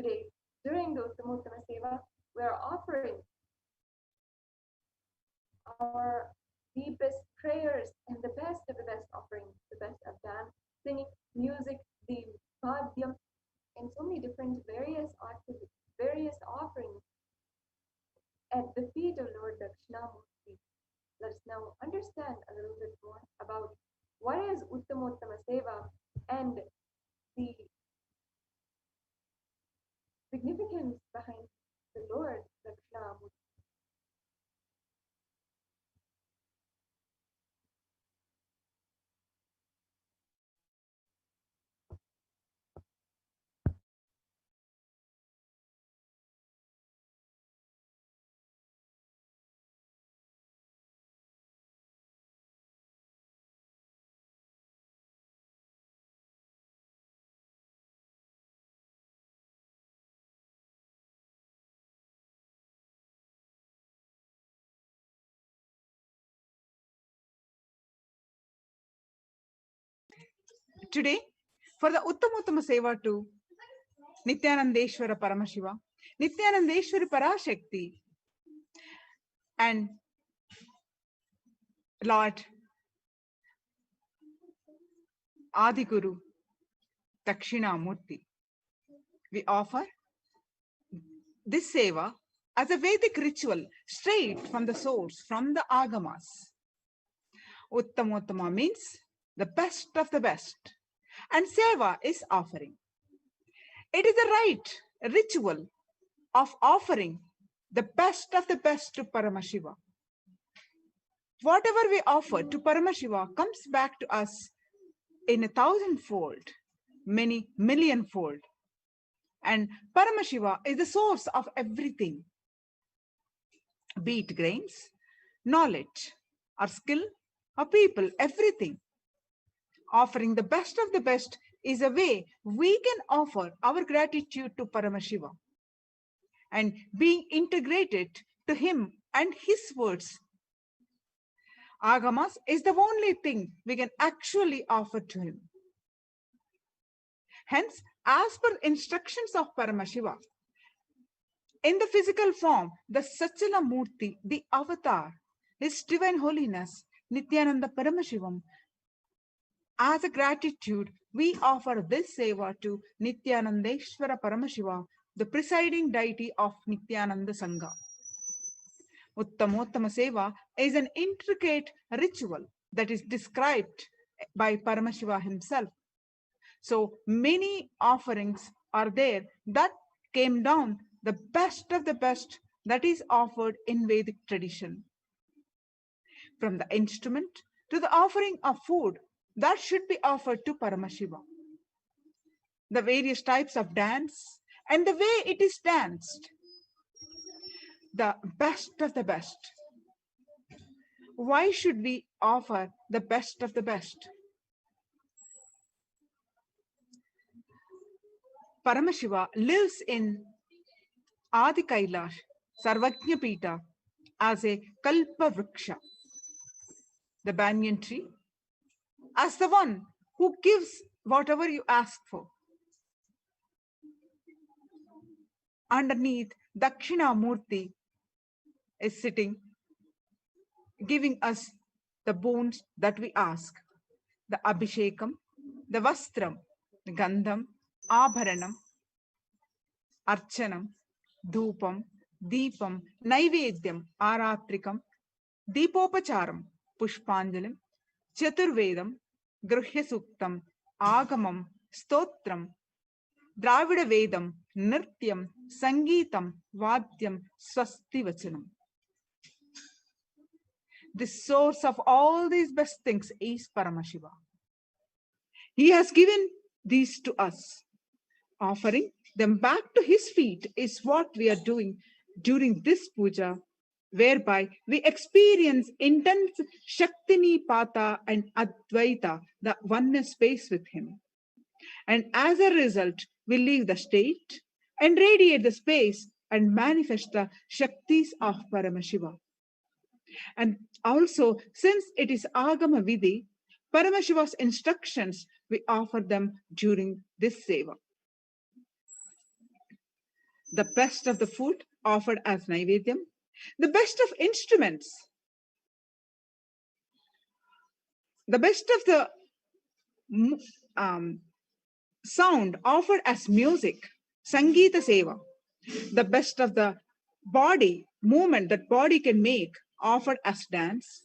Today, during the Uttamottama Seva, we are offering our deepest prayers and the best of the best offerings, the best of dance, singing, music, the Bhadyam, and so many different various offerings at the feet of Lord Dakshinamurti. Let's now understand a little bit more about what is Uttamottama Seva and the significance behind the Lord Dakshinamurti. Today, for the Uttamottama Seva to Nithyanandeshwara Paramashiva, Nithyanandeshwari Parashakti, and Lord Adiguru Dakshinamurti. We offer this Seva as a Vedic ritual straight from the source, from the Agamas. Uttamottama means the best of the best, and Seva is offering. It is a right ritual of offering the best of the best to Paramashiva. Whatever we offer to Paramashiva comes back to us in 1,000-fold, many million-fold. And Paramashiva is the source of everything, be it grains, knowledge, or skill, or people, everything. Offering the best of the best is a way we can offer our gratitude to Paramashiva and being integrated to him and his words. Agamas is the only thing we can actually offer to him. Hence, as per instructions of Paramashiva, in the physical form, the Satchala Murti, the avatar, His Divine Holiness, Nithyananda Paramashivam, as a gratitude, we offer this seva to Nithyanandeshwara Paramashiva, the presiding deity of Nithyananda Sangha. Uttamottama Seva is an intricate ritual that is described by Paramashiva himself. So many offerings are there that came down, the best of the best that is offered in Vedic tradition. From the instrument to the offering of food that should be offered to Paramashiva. The various types of dance and the way it is danced, the best of the best. Why should we offer the best of the best? Paramashiva lives in Adi Kailash, Sarvajna Pita, as a Kalpa Vriksha, the banyan tree, as the one who gives whatever you ask for. Underneath, Dakshinamurti is sitting, giving us the boons that we ask. The Abhishekam, the Vastram, the Gandham, Abharanam, Archanam, Dhupam, Deepam, Naivedyam, Aratrikam, Deepopacharam, Pushpanjalim, Chaturvedam, Gruhya Suktam, Agamam, Stotram, Dravida Vedam, Nrityam, Sangeetam, Vadyam, Swasti Vachanam. The source of all these best things is Paramashiva. He has given these to us. Offering them back to his feet is what we are doing during this puja, whereby we experience intense Shaktini Pata and Advaita, the oneness space with him. And as a result, we leave the state and radiate the space and manifest the Shaktis of Paramashiva. And also, since it is Agama Vidhi, Paramashiva's instructions, we offer them during this seva. the best of the food offered as Naivedyam, the best of instruments, the best of the sound offered as music, Sangeeta Seva, the best of the body movement that body can make offered as dance,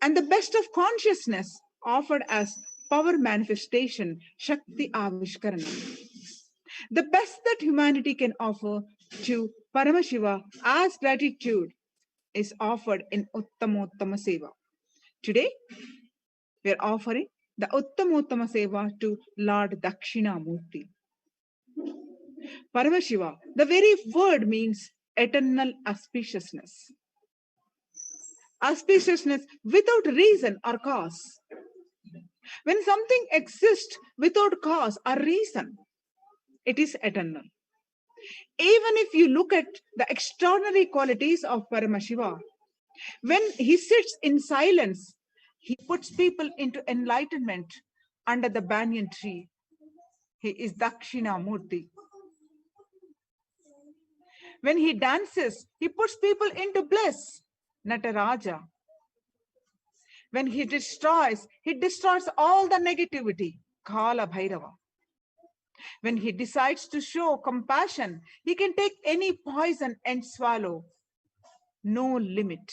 and the best of consciousness offered as power manifestation, Shakti Avishkarana. The best that humanity can offer to Paramashiva as gratitude is offered in Uttamottama Seva. Today, we are offering the Uttamottama Seva to Lord Dakshinamurti. Paramashiva, the very word means eternal auspiciousness. Auspiciousness without reason or cause. When something exists without cause or reason, it is eternal. Even if you look at the extraordinary qualities of Paramashiva, when he sits in silence, he puts people into enlightenment under the banyan tree. He is Dakshinamurti. When he dances, he puts people into bliss, Nataraja. When he destroys all the negativity, Kala Bhairava. When he decides to show compassion, he can take any poison and swallow. No limit.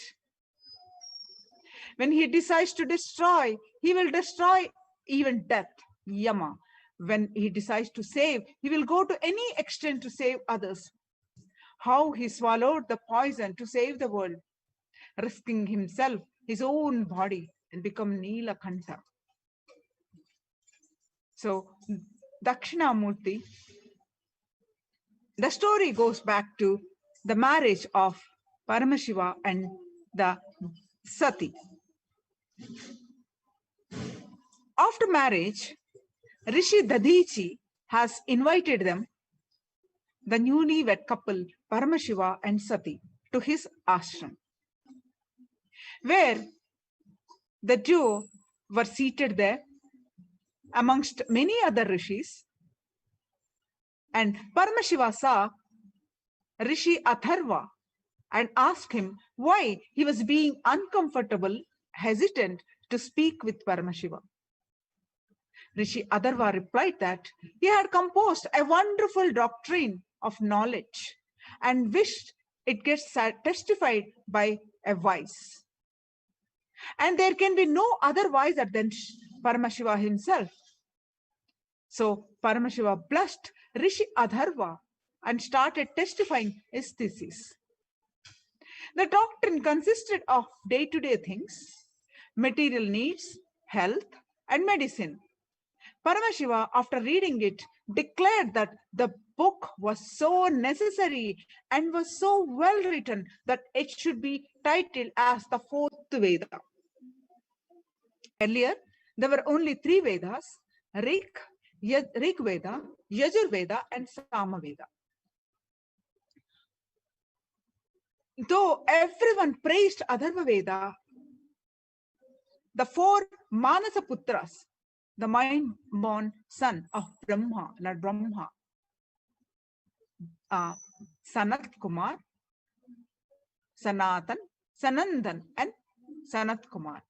When he decides to destroy, he will destroy even death, Yama. When he decides to save, he will go to any extent to save others. How he swallowed the poison to save the world, risking himself, his own body, and become Neelakanta. So, Dakshinamurti, the story goes back to the marriage of Paramashiva and the Sati. After marriage, Rishi Dadichi has invited them, the newlywed couple Paramashiva and Sati, to his ashram, where the duo were seated there amongst many other rishis, and Paramashiva saw Rishi Atharva and asked him why he was being uncomfortable, hesitant to speak with Paramashiva. Rishi Atharva replied that he had composed a wonderful doctrine of knowledge and wished it gets testified by a wise. And there can be no other wiser than Paramashiva himself. So Paramashiva blessed Rishi Atharva and started testifying his thesis. The doctrine consisted of day-to-day things, material needs, health, and medicine. Paramashiva, after reading it, declared that the book was so necessary and was so well written that it should be titled as the fourth Veda. Earlier, there were only three Vedas, Rig Veda, Yajur Veda, and Sama Veda. Though everyone praised Atharva Veda, the four Manasa Putras, the mind-born son of Brahma, Lord Brahma, Sanat Kumar, Sanatan, Sanandan, and Sanat Kumar,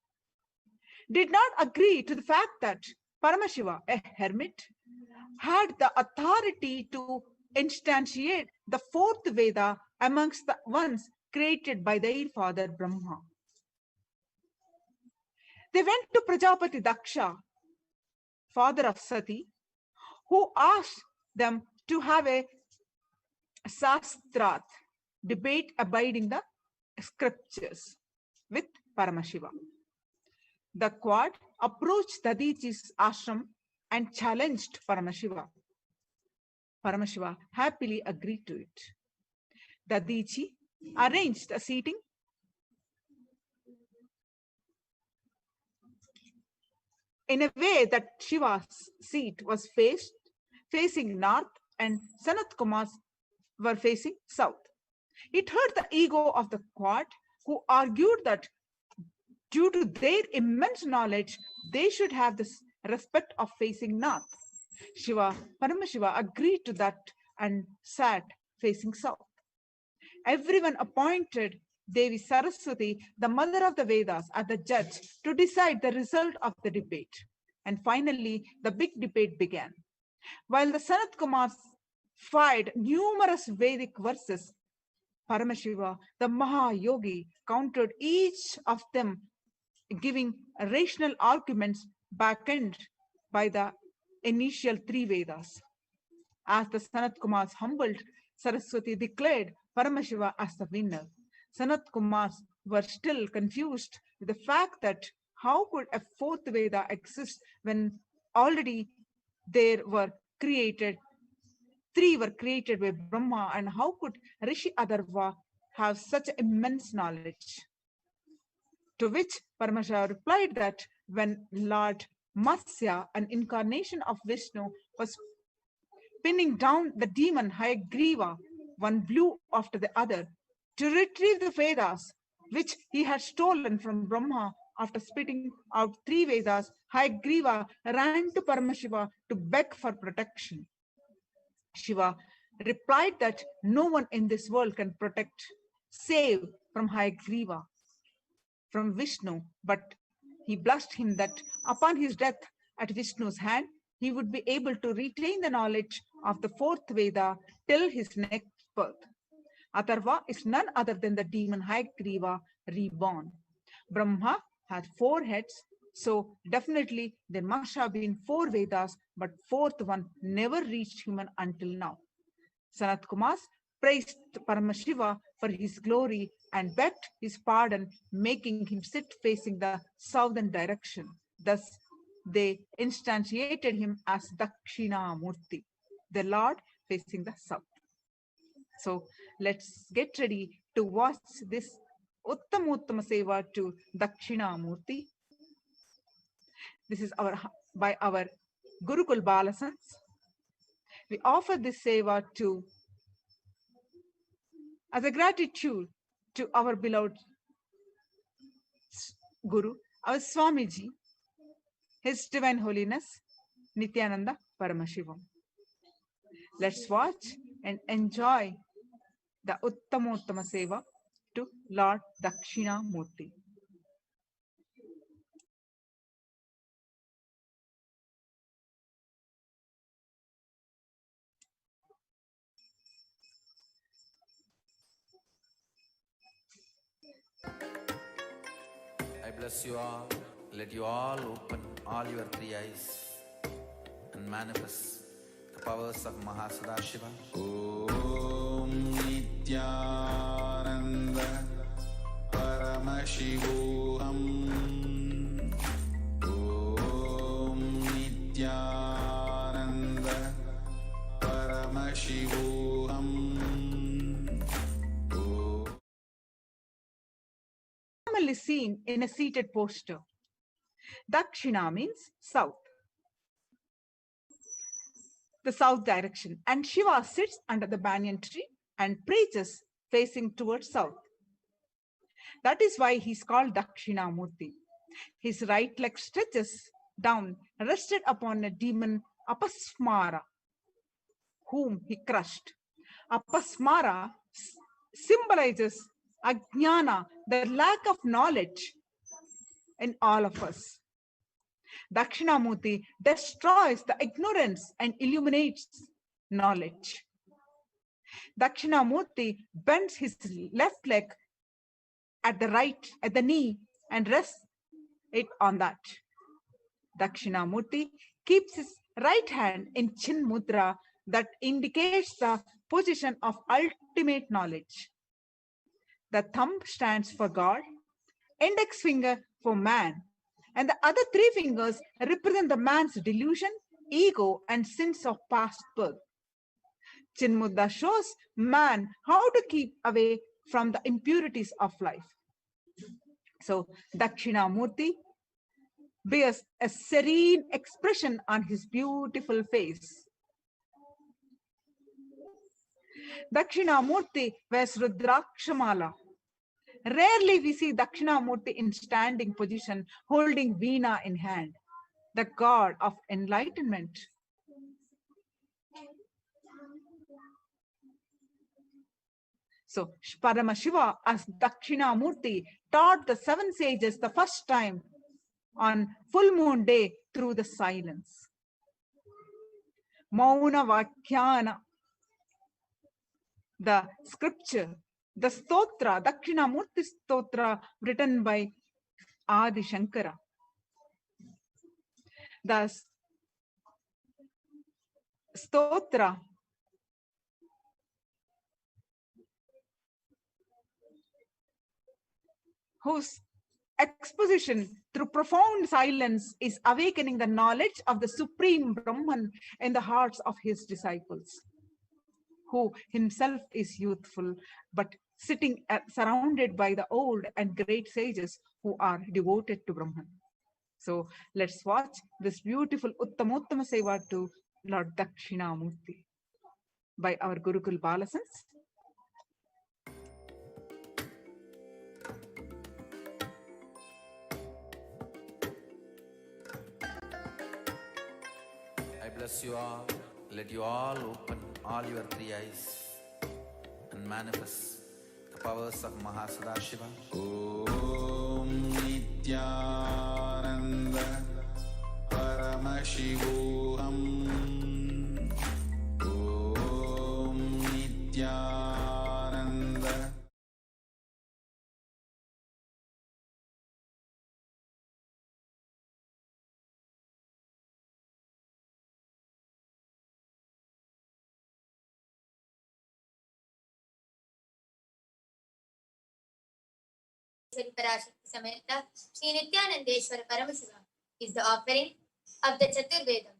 did not agree to the fact that Paramashiva, a hermit, had the authority to instantiate the fourth Veda amongst the ones created by their father Brahma. They went to Prajapati Daksha, father of Sati, who asked them to have a Sastrat, debate abiding the scriptures, with Paramashiva. The quad approached Dadichi's ashram and challenged Paramashiva. Paramashiva happily agreed to it. Dadichi arranged a seating in a way that Shiva's seat was facing north and Sanat Kumar's were facing south. It hurt the ego of the quad, who argued that due to their immense knowledge, they should have the respect of facing north. Paramashiva agreed to that and sat facing south. Everyone appointed Devi Saraswati, the mother of the Vedas, as the judge to decide the result of the debate. And finally, the big debate began. While the Sanat Kumars fired numerous Vedic verses, Paramashiva, the Mahayogi, countered each of them, giving rational arguments backed by the initial three Vedas. As the Sanat Kumars humbled, Saraswati declared Paramashiva as the winner. Sanat Kumars were still confused with the fact that how could a fourth Veda exist when already there were created, three were created by Brahma, and how could Rishi Adarva have such immense knowledge? To which Paramashiva replied that when Lord Matsya, an incarnation of Vishnu, was pinning down the demon Hayagriva, one blew after the other, to retrieve the Vedas, which he had stolen from Brahma. After spitting out three Vedas, Hayagriva ran to Paramashiva to beg for protection. Shiva replied that no one in this world can protect, save from Hayagriva, from Vishnu, but he blessed him that upon his death at Vishnu's hand, he would be able to retain the knowledge of the fourth Veda till his next birth. Atharva is none other than the demon Hayagriva reborn. Brahma had 4 heads, so definitely there must have been 4 Vedas, but fourth one never reached human until now. Sanat Kumars praised Paramashiva for his glory and begged his pardon, making him sit facing the southern direction. Thus, they instantiated him as Dakshinamurti, the Lord facing the south. So let's get ready to watch this Uttamottama Seva to Dakshinamurti. This is by our Gurukul Balasans. We offer this Seva as a gratitude to our beloved Guru, our Swamiji, His Divine Holiness, Nithyananda Paramashivam. Let's watch and enjoy the Uttamottama Seva to Lord Dakshinamurti. I bless you all. Let you all open all your 3 eyes and manifest the powers of Mahasadashiva. Om Nithyananda Paramashivoham. Om Nithyananda Paramashivoham. Normally seen in a seated posture. Dakshina means south, the south direction, and Shiva sits under the banyan tree and preaches facing towards south. That is why he's called Dakshinamurti. His right leg stretches down, rested upon a demon Apasmara, whom he crushed. Apasmara symbolizes Ajnana, the lack of knowledge in all of us. Dakshinamurti destroys the ignorance and illuminates knowledge. Dakshinamurti bends his left leg at the knee and rests it on that. Dakshinamurti keeps his right hand in Chin Mudra that indicates the position of ultimate knowledge. The thumb stands for God, index finger for man, and the other 3 fingers represent the man's delusion, ego, and sins of past birth. Chinmudra shows man how to keep away from the impurities of life. So Dakshinamurti bears a serene expression on his beautiful face. Dakshinamurti wears Rudrakshamala. Rarely we see Dakshinamurti in standing position, holding Veena in hand, the god of enlightenment. So Paramashiva as Dakshinamurti taught the 7 sages the first time on full moon day through the silence. Mauna Vakhyana, the scripture, the stotra, Dakshinamurti stotra written by Adi Shankara. The stotra whose exposition through profound silence is awakening the knowledge of the Supreme Brahman in the hearts of his disciples, who himself is youthful, but sitting surrounded by the old and great sages who are devoted to Brahman. So let's watch this beautiful Uttamottama Seva to Lord Dakshinamurti by our Gurukul Balasans. I bless you all. Let you all open all your 3 eyes and manifest the powers of Mahasadashiva. Om Nithyananda Paramashivoham. Om Nithyananda. Parashakti Sameta Sri Nithyanandeshwara Paramashivam is the offering of the Chaturvedam.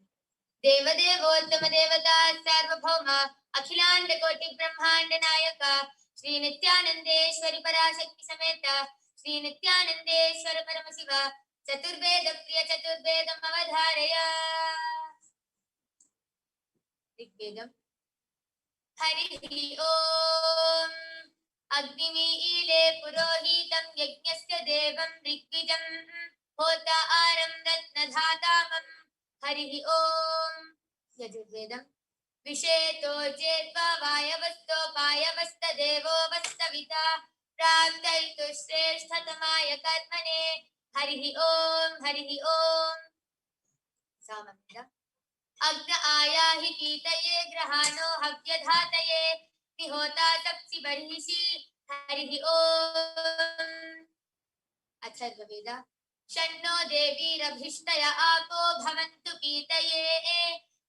Devadevottama Devata Sarvabhauma Akhilanda Koti Brahmanda Nayaka Sri Nithyanandeshwari Parashakti Sameta Sri Nithyanandeshwara Paramashiva Chaturveda Priya Chaturvedam Avadharaya. Rigvedam Harihi Om Agnimile Purohitam Yajnasya Devam Rigvijam Hota Aram Ratnadhatamam Harihi Om Yajurvedam Visheto Jetva Vayavasto Payavasta Devo Vastavita Pragdaitu Shresthatamaya Karmane Harihi Om Harihi Om Samamida Agna Ayahi Kitaye Grahano Havyadhataye Nihota Tapsi Barhishi Harihi Om Atharvaveda Shanno Devi Rabhishtaya Apo Bhavantu Kitaye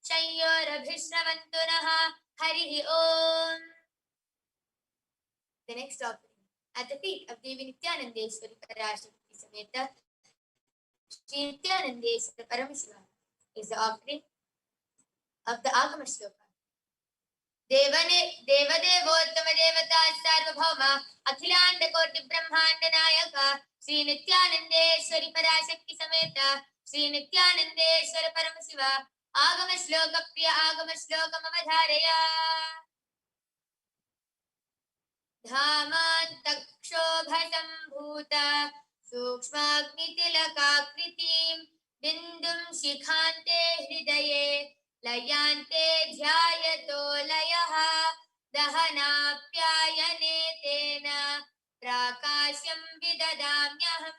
Shayyo Rabhishravantu Naha Harihi Om. The next offering at the feet of Devi Nithyanandeshwari Parashakti Sameta Sri Nithyanandeshwara Paramashivam is the offering of the Agama Shloka. Devadevottama Devata Sarvabhauma Akhilanda Koti Brahmanda Nayaka Sri Nithyanandeshwari Parashakti Sameta Sri Nithyanandeshwara Paramashiva Agama Shloka Priya Agama Shloka Avadharaya. Dhamantakshobhatam bhuta Sukshmagnitilakakritim Bindum Shikhante Hridaye Layante Dhyayato Layaha Dahanapyayane Tena Prakashyam Vidadamyaham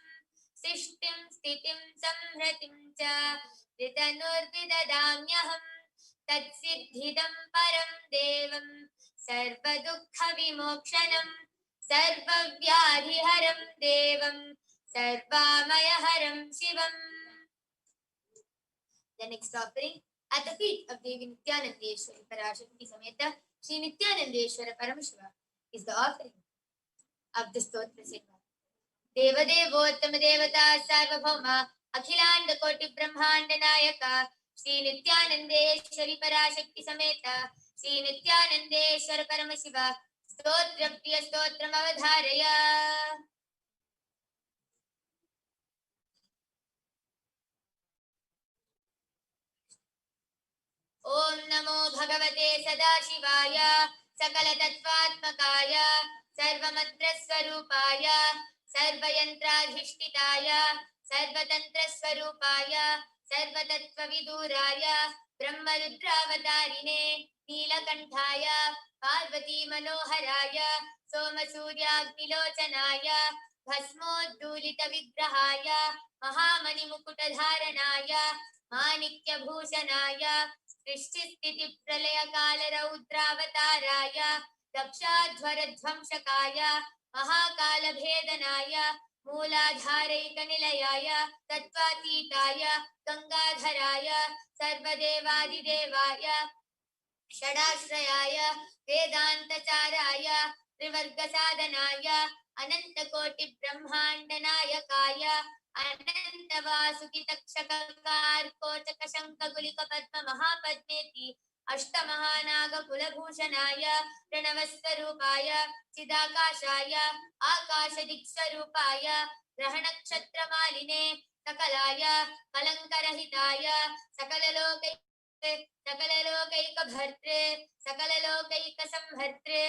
Sishtim Stitim Samhratim Cha Ritanur Vidadamyaham Tatsiddhidam Param Devam Sarvadukha Vimokshanam Sarvavyadhiharam Devam Sarvamayaharam Shivam. The next offering at the feet of Devi Nithyanandeshwari Parashakti Sameta Sri Nithyanandeshwara Paramashiva is the offering of the Stotra Seva. Devadevottama Devata Sarvabhauma Akhilanda Koti Brahmanda Nayaka Sri Nithyanandeshwari Parashakti Sameta Sri Nithyanandeshwara Paramashiva Stotra Priya Stotram Avadharaya. Om Namo Bhagavate Sadashivaya Sakala Tattvatmakaya Sarvamatra Swarupaya Sarvayantradhishtitaya Sarvatantra Swarupaya Sarvatattva Viduraya Brahmarudravatarine नीलकण्ठाय Parvati Manoharrai सोमसूर्याग्निलोचनाय भस्मोद्धूलितविग्रहाय महामणिमुकुटधारणाय माणिक्यभूषणाय सृष्टिस्थितिप्रलयकालरौद्रावताराय दक्षाध्वरध्वंसकाय महाकालभेदनाय मूलाधारैकनिलयाय तत्त्वातीताय गङ्गाधराय सर्वदेवादिदेवाय षडाश्रयाय वेदान्तचाराय त्रिवर्गसाधनाय अनन्तकोटिब्रह्माण्डनायकाय अनन्तवासुकितक्षककार्कोचकशङ्खगुलिकपद्ममहापद्मेति अष्टमहानागकुलभूषणाय प्रणवस्वरूपाय चिदाकाशाय आकाशदिक्स्वरूपाय ग्रहनक्षत्रमालिने सकलाय कलङ्करहिताय सकललोकैकभर्त्रे सकललोकैकसंहर्त्रे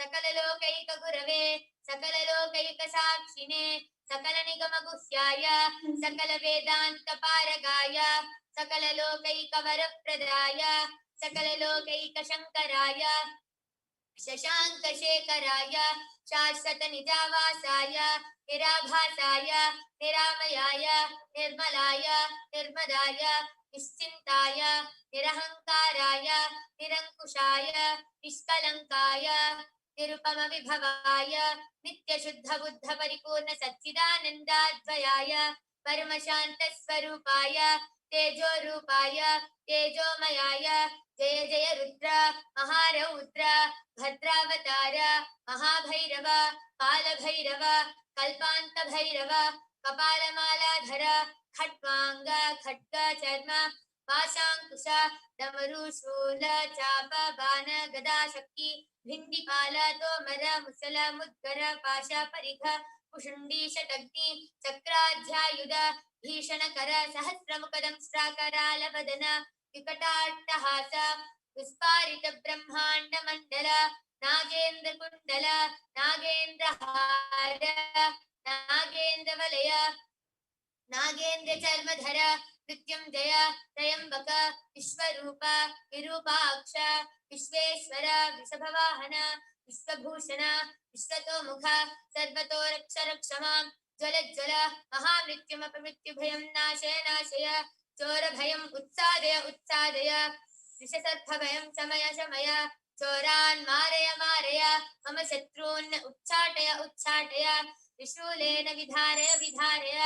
सकललोकैकगुरवे सकललोकैकसाक्षिणे सकलनिगमगुह्याय सकलवेदान्तपारगाय सकललोकैकवरप्रदाय सकललोकैकशङ्कराय शशाङ्कशेखराय शाश्वतनिजावासाय निराभासाय निरामयाय निर्मलाय निर्मदाय निश्चिन्ताय निरहङ्काराय निरङ्कुशाय निष्कलङ्काय निरुपमविभवाय नित्यशुद्धबुद्धपरिपूर्ण सच्चिदानन्दाद्वयाय परमशान्तस्वरूपाय तेजोरूपाय तेजोमयाय जय जय रुद्र महारौद्र भद्रावतार महाभैरव कालभैरव कल्पान्तभैरव कपालमालाधर खट्वांग खड्ग चर्म पाशांकुश डमरू शूल चाप बाण गदा शक्ति भिंडिपाल तोमर मुसल मुद्गर पाशा परिघ कुशुंडी षटग्नि चक्राध्यायुध भीषणकर सहस्रमुखदंष्ट्राकराल वदन विकटाट्टहास विस्फारित ब्रह्मांड मंडल नागेन्द्र कुंडल नागेन्द्र हार नागेन्द्र वलय नागेन्द्र चर्मधर मृत्युंजय त्रयंबक विश्वरूप विरूपाक्ष विश्वेश्वर वृषभवाहन विश्वभूषण विश्वतोमुख सर्वतो रक्ष रक्ष मां ज्वल ज्वल महामृत्युमपमृत्युभयं नाशय नाशय चोरभयम् उत्सादय उत्सादय विषसर्पभयं शमय शमय चोरान् मारय मारय मम शत्रून् उच्चाटय उच्चाटय त्रिशूलेन विधारय विधारय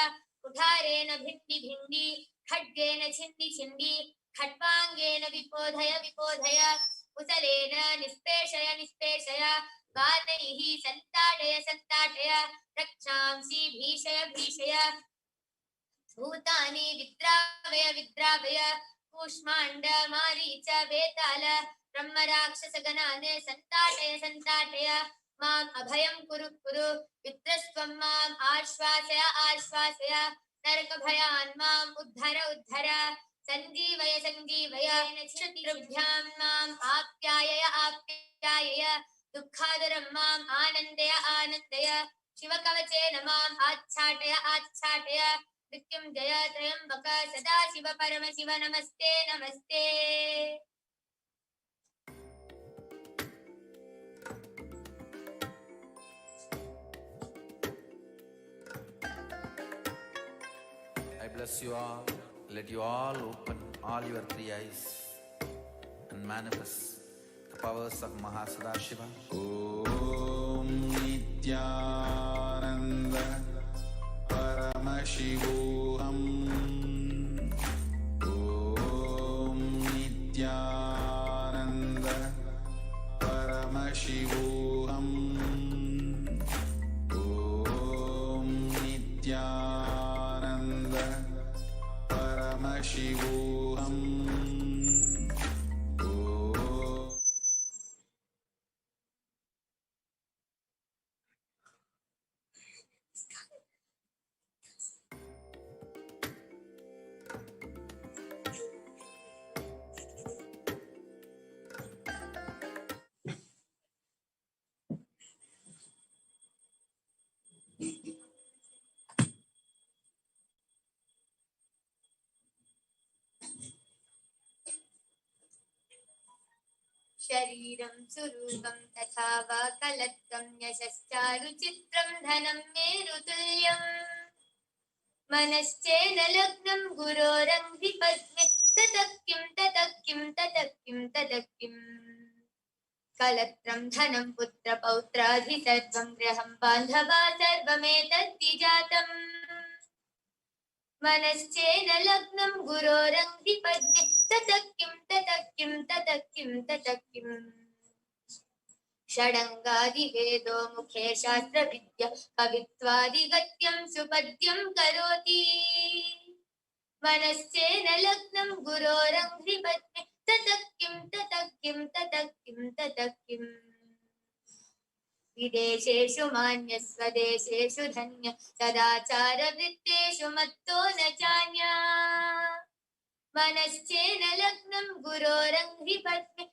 कुठारेण भिण्डि भिण्डि खड्गेन छिन्दि छिन्दि खट्वाङ्गेन विपोधय विपोधय कुशलेन निष्पेषय निष्पेषय बाणैः सन्ताडय सन्ताडय रक्षांसि भीषय भीषय भूतानि विद्रावय विद्रावय कूष्माण्ड मारीच वेताल ब्रह्मराक्षसगणान् सन्ताटय सन्ताटय माम् अभयं कुरु कुरु विद्रस्त्वं माम् आश्वासय आश्वासय नरकभयान् माम् उद्धर उद्धर सञ्जीवय सञ्जीवय शत्रुभ्यां माम् आप्यायय आप्यायय दुःखादुरं माम् आनन्दय आनन्दय शिवकवचेन माम् आच्छाटय आच्छाटय मृत्युंजय त्रयंबक सदाशिव परमशिव नमस्ते नमस्ते। I bless you all. Let you all open all your three eyes and manifest the powers of Mahasadashiva. Om Nithyananda Paramashivoham. Om Nithyananda Paramashivoham. Om Nithyananda Paramashivoham. शरीरं सुरूपं तथा वा कलत्रं यशश्चारुचित्रं धनं मेरुतुल्यम् मनश्चेन लग्नं गुरोरङ्घ्रिपद्मे ततः किं कलत्रं धनं पुत्रपौत्रादि सर्वं गृहं बान्धवा सर्वमेतद्विजातम् मनश्चेन लग्नं गुरोरङ्घ्रिपद्मे ततः किं षडङ्गादिवेदो मुखे शास्त्रविद्या कवित्वादिगत्यं सुपद्यं करोति मनश्चेन लग्नं गुरोरङ्घ्रिपद्मे ततः किं विदेशेषु मान्य स्वदेशेषु धन्य सदाचारवृत्तेषु मत्तो न चान्या मनश्चेन लग्नं गुरोरङ्घ्रिपद्मे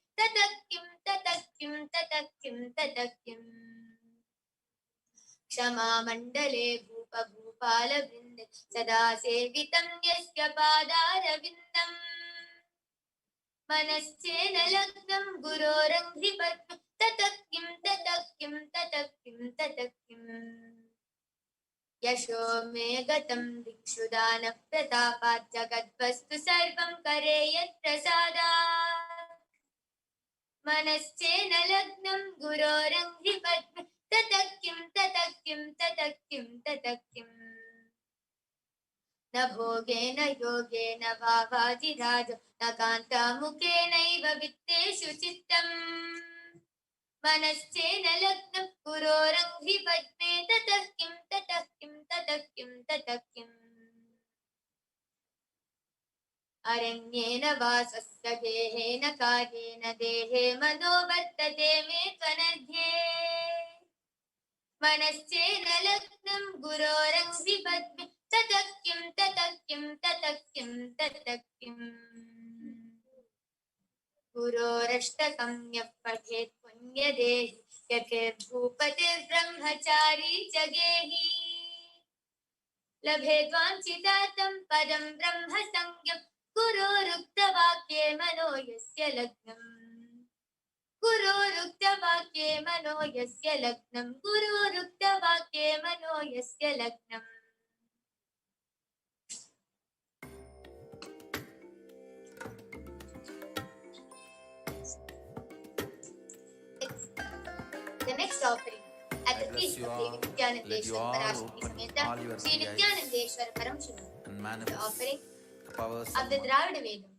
ततः किं क्षमामण्डले भूपभूपालवृन्दे सदा सेवितं यस्य पादारविन्दम् मनश्चेन लग्नं गुरोरङ्घ्रिपद्मे ततः किं यशो मे गतं दिक्षु दानप्रतापात् जगद्वस्तु सर्वं करे यत्प्रसादात् मनश्चेन लग्नं गुरोरङ्घ्रिपद्मे ततः किं न भोगेन योगेन वा वाजिराज न कान्तामुखेनैव वित्तेषु चित्तम् मनश्चेन लग्नं गुरोरङ्घ्रिपद्मे ततः किं अरण्येन वा स्वस्य गेहेन कार्येन देहे मनो वर्तते मे त्वनध्ये मनश्चेन लग्नं गुरोरङ्घ्रिपद्मे ततः किं गुरोरष्टकं यः पठेत् पुण्यदेहि यथेर्भूपतिर्ब्रह्मचारी च गेहि लभेत् वाञ्छितार्थं पदं ब्रह्म संज्ञं गुरोरुक्तवाक्ये मनो यस्य लग्नम् गुरोरुक्तवाक्ये मनो यस्य लग्नम् The next offering at the feast of Devi Nithyanandeshwara Parashakti Sameta Sri Nithyanandeshwara Paramashivam, the offering of the Dravida Vedam.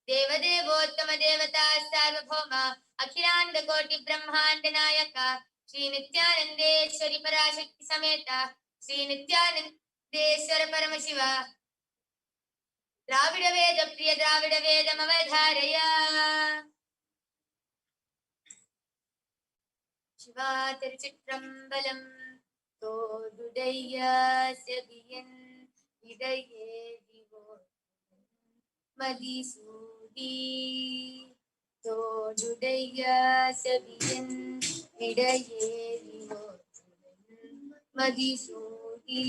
Devadevottama Devata Sarvabhauma Akhilanda Koti Brahmanda Nayaka Sri Nithyanandeshwari Parashakti Sameta Sri Nithyanandeshwara Paramashiva Dravida Veda Priya Dravida Vedam Avadharaya Shiva Tiruchitrambalam Todudaya Seviyan Vidaye Vivo Madisudi Todudaya Seviyan Vidaye Vivo Madisudi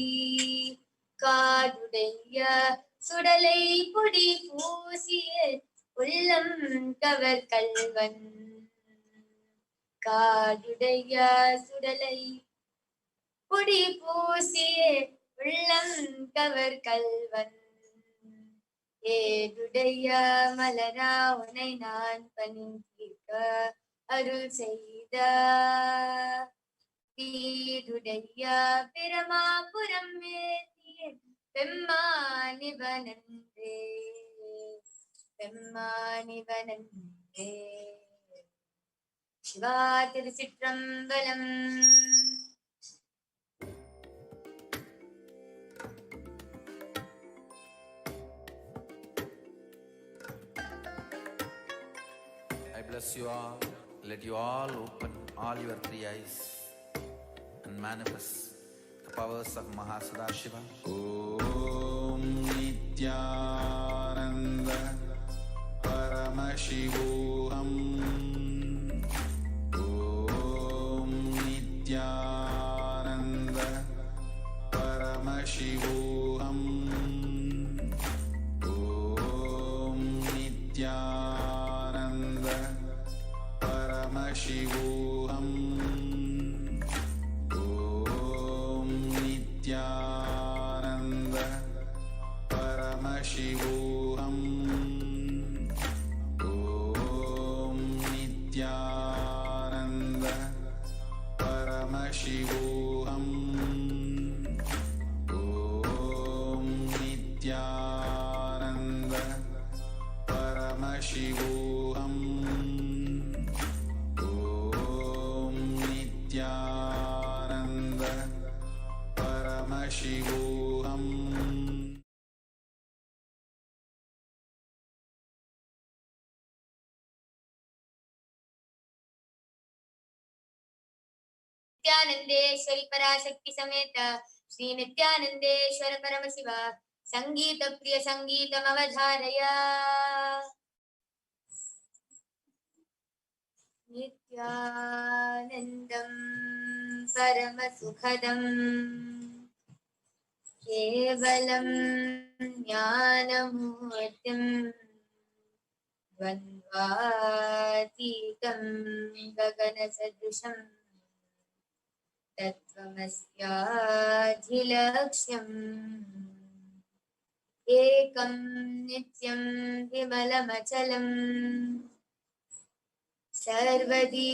Kadudaya Sudalai Pudi Pusiye Ullam Kavar Kalvan காடுடைய சுடலை பொடி பூசியே உள்ளம் cover கல்வன் ஏடுடைய மலரா உனை நான் பணிக்க அருள் செய்த வீடுடைய Brahmapuram மேத்திய பெம்மானிவனன்றே Shiva Tiruchitrambalam. I bless you all. Let you all open all your three eyes and manifest the powers of Mahasada Om Nithyananda Paramashivoham. Nithyananda Paramashivoham. Om Nithyananda Paramashivoham. Om Nithyananda Paramashivoham. Om Nithyananda Paramashivoham. Om Nithyananda Paramashivoham. Om Nithyananda Paramashivoham. नित्यानंदेश्वरी पराशक्ति समेत श्री नित्यानंदेश्वर परमशिव संगीत प्रिय संगीतम अवधारय। नित्यानंदं परम सुखदं केवलं ज्ञानमूर्तिं द्वन्द्वातीतं गगनसदृशं तत्त्वमस्याधिलक्ष्यम् एकं नित्यं विमलमचलम् सर्वदी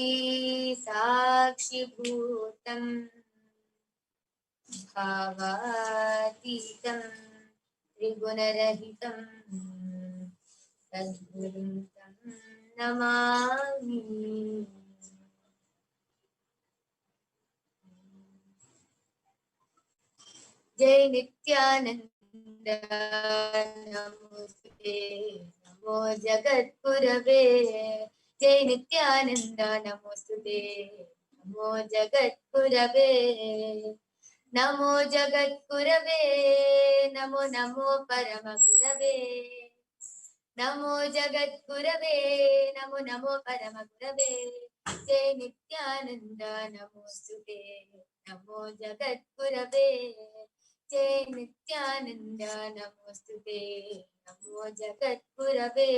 साक्षिभूतं भावातीतं त्रिगुणरहितं सद्गुरुं तं नमामि। जय नित्यानंद नमोस्तुते नमो जगद्गुरवे। जय नित्यानंद नमोस्तुते नमो जगद्गुरवे। नमो जगद्गुरवे नमो नमो परमगुरवे। नमो जगद्गुरवे नमो नमो परमगुरवे। जय नित्यानंद नमोस्तुते नमो जगद्गुरवे। जय नित्यानंद नमोस्तुते नमो जगद्गुरवे।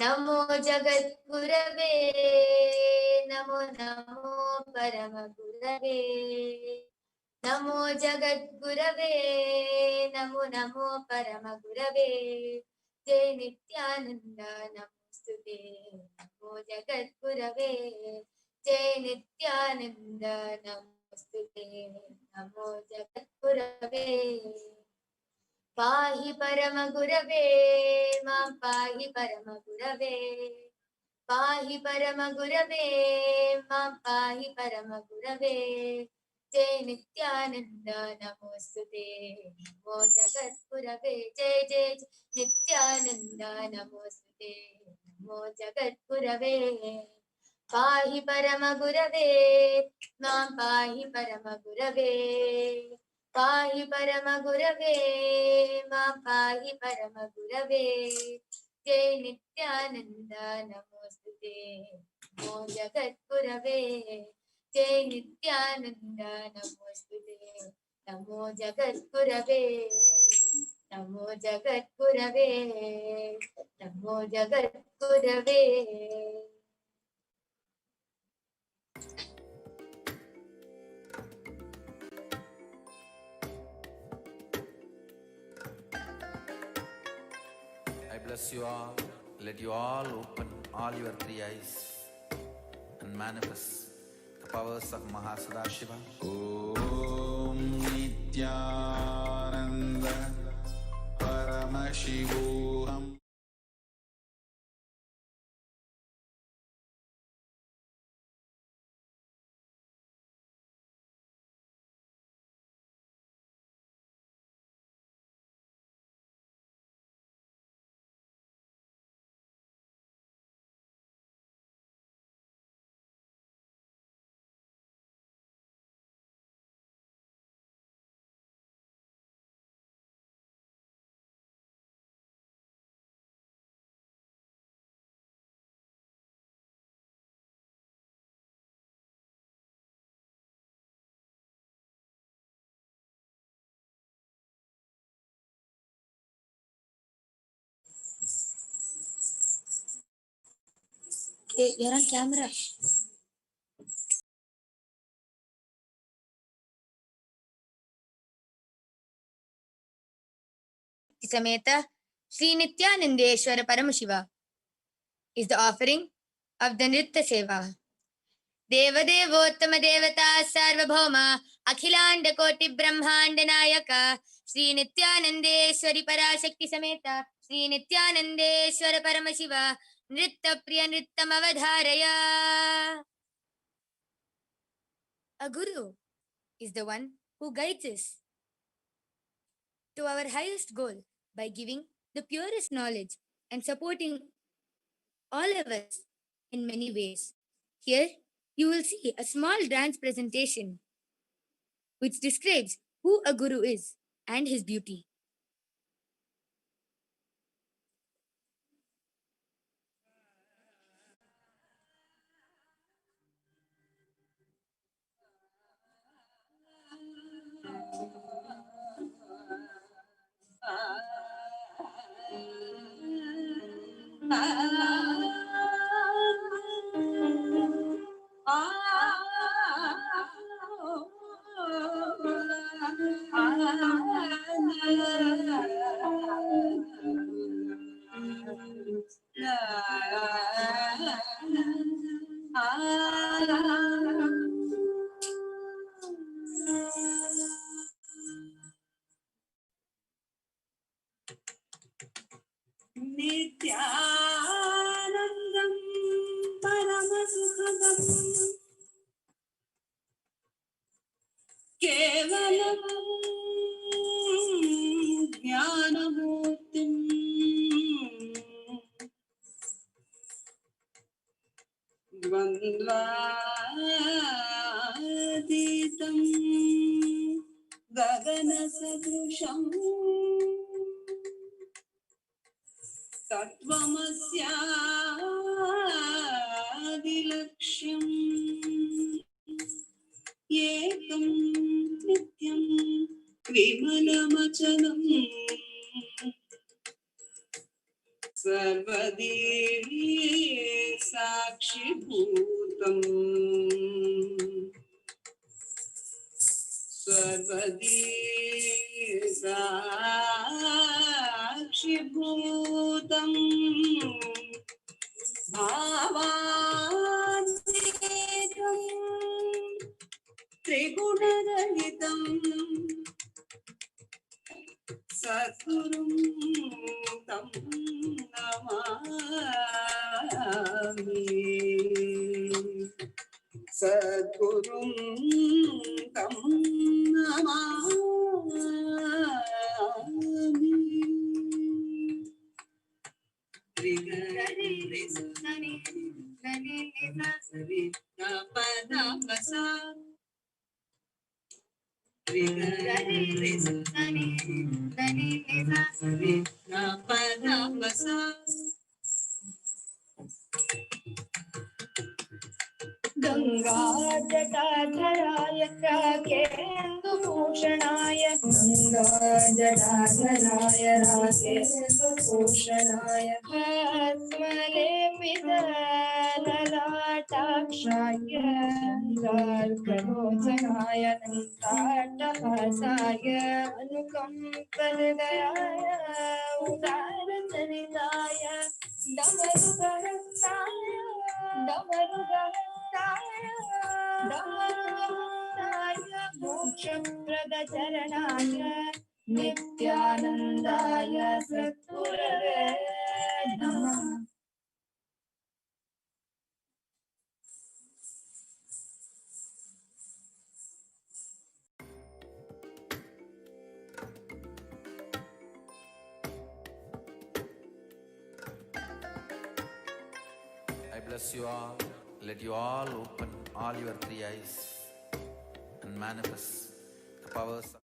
नमो जगद्गुरवे नमो नमो परमगुरवे। नमो जगद्गुरवे नमो नमो परमगुरवे। जय नित्यानंद नमोस्तुते नमो जगद्गुरवे। जय नित्यानंद नमोस्तुते नमो जगद्गुरवे। पाहि परमगुरवे मां पाहि परमगुरवे। पाहि परमगुरवे मां पाहि परमगुरवे। जय नित्यानंद नमोस्तुते नमो जगद्गुरवे। जय जय नित्यानंद नमोस्तुते नमो जगद्गुरवे। पाहि परमगुरवे मां पाहि परमगुरवे। पाहि परमगुरवे मां पाहि परमगुरवे। जय नित्यानंद नमोस्तुते नमो जगद्गुरवे। जय नित्यानंद नमोस्तुते नमो जगद्गुरवे। नमो जगद्गुरवे नमो जगद्गुरवे। I bless you all. Let you all open all your three eyes and manifest the powers of Mahasadashiva. Om Nithyananda Paramashivoham. Hey, you're on camera. Sameta Sri Nithyanandeshwara Paramashiva is the offering of the Nritya Seva. Devadevottama Devata Sarvabhauma Akhilanda Koti Brahmanda Nayaka Sri Nithyanandeshwari Parashakti Sameta Sri Nithyanandeshwara Paramashiva Nritya Priya Nrittam Avadharaya. A guru is the one who guides us to our highest goal by giving the purest knowledge and supporting all of us in many ways. Here, you will see a small dance presentation which describes who a guru is and his beauty. Nithyanandam Paramashivoham Kevalam Jnanamurtim Dvandvaditam Gaganasadrusham Tattvamasyaadilakshyam Ekam Nityam Vimalamachalam Sarvadi Sakshibhutam Sarvadi Sakshibhutam Bhavanetam Triguna-rahitam Satgurum Tam Namami Satgurum Tam Namami Ganga-jatatharaaya Rakendu-bhushanaya Ganga-jatatharaaya Rakendu-bhushanaya Atmalepita-lalatakshaaya Ganga-kalochanaya Nandhatahasaya Anukampa-hridayaya Udaratharitaya Damarugarataya Moksha-pradacharanaaya Nithyanandaya Satgurave Namah. I bless you all. Let you all open all your three eyes and manifest the powers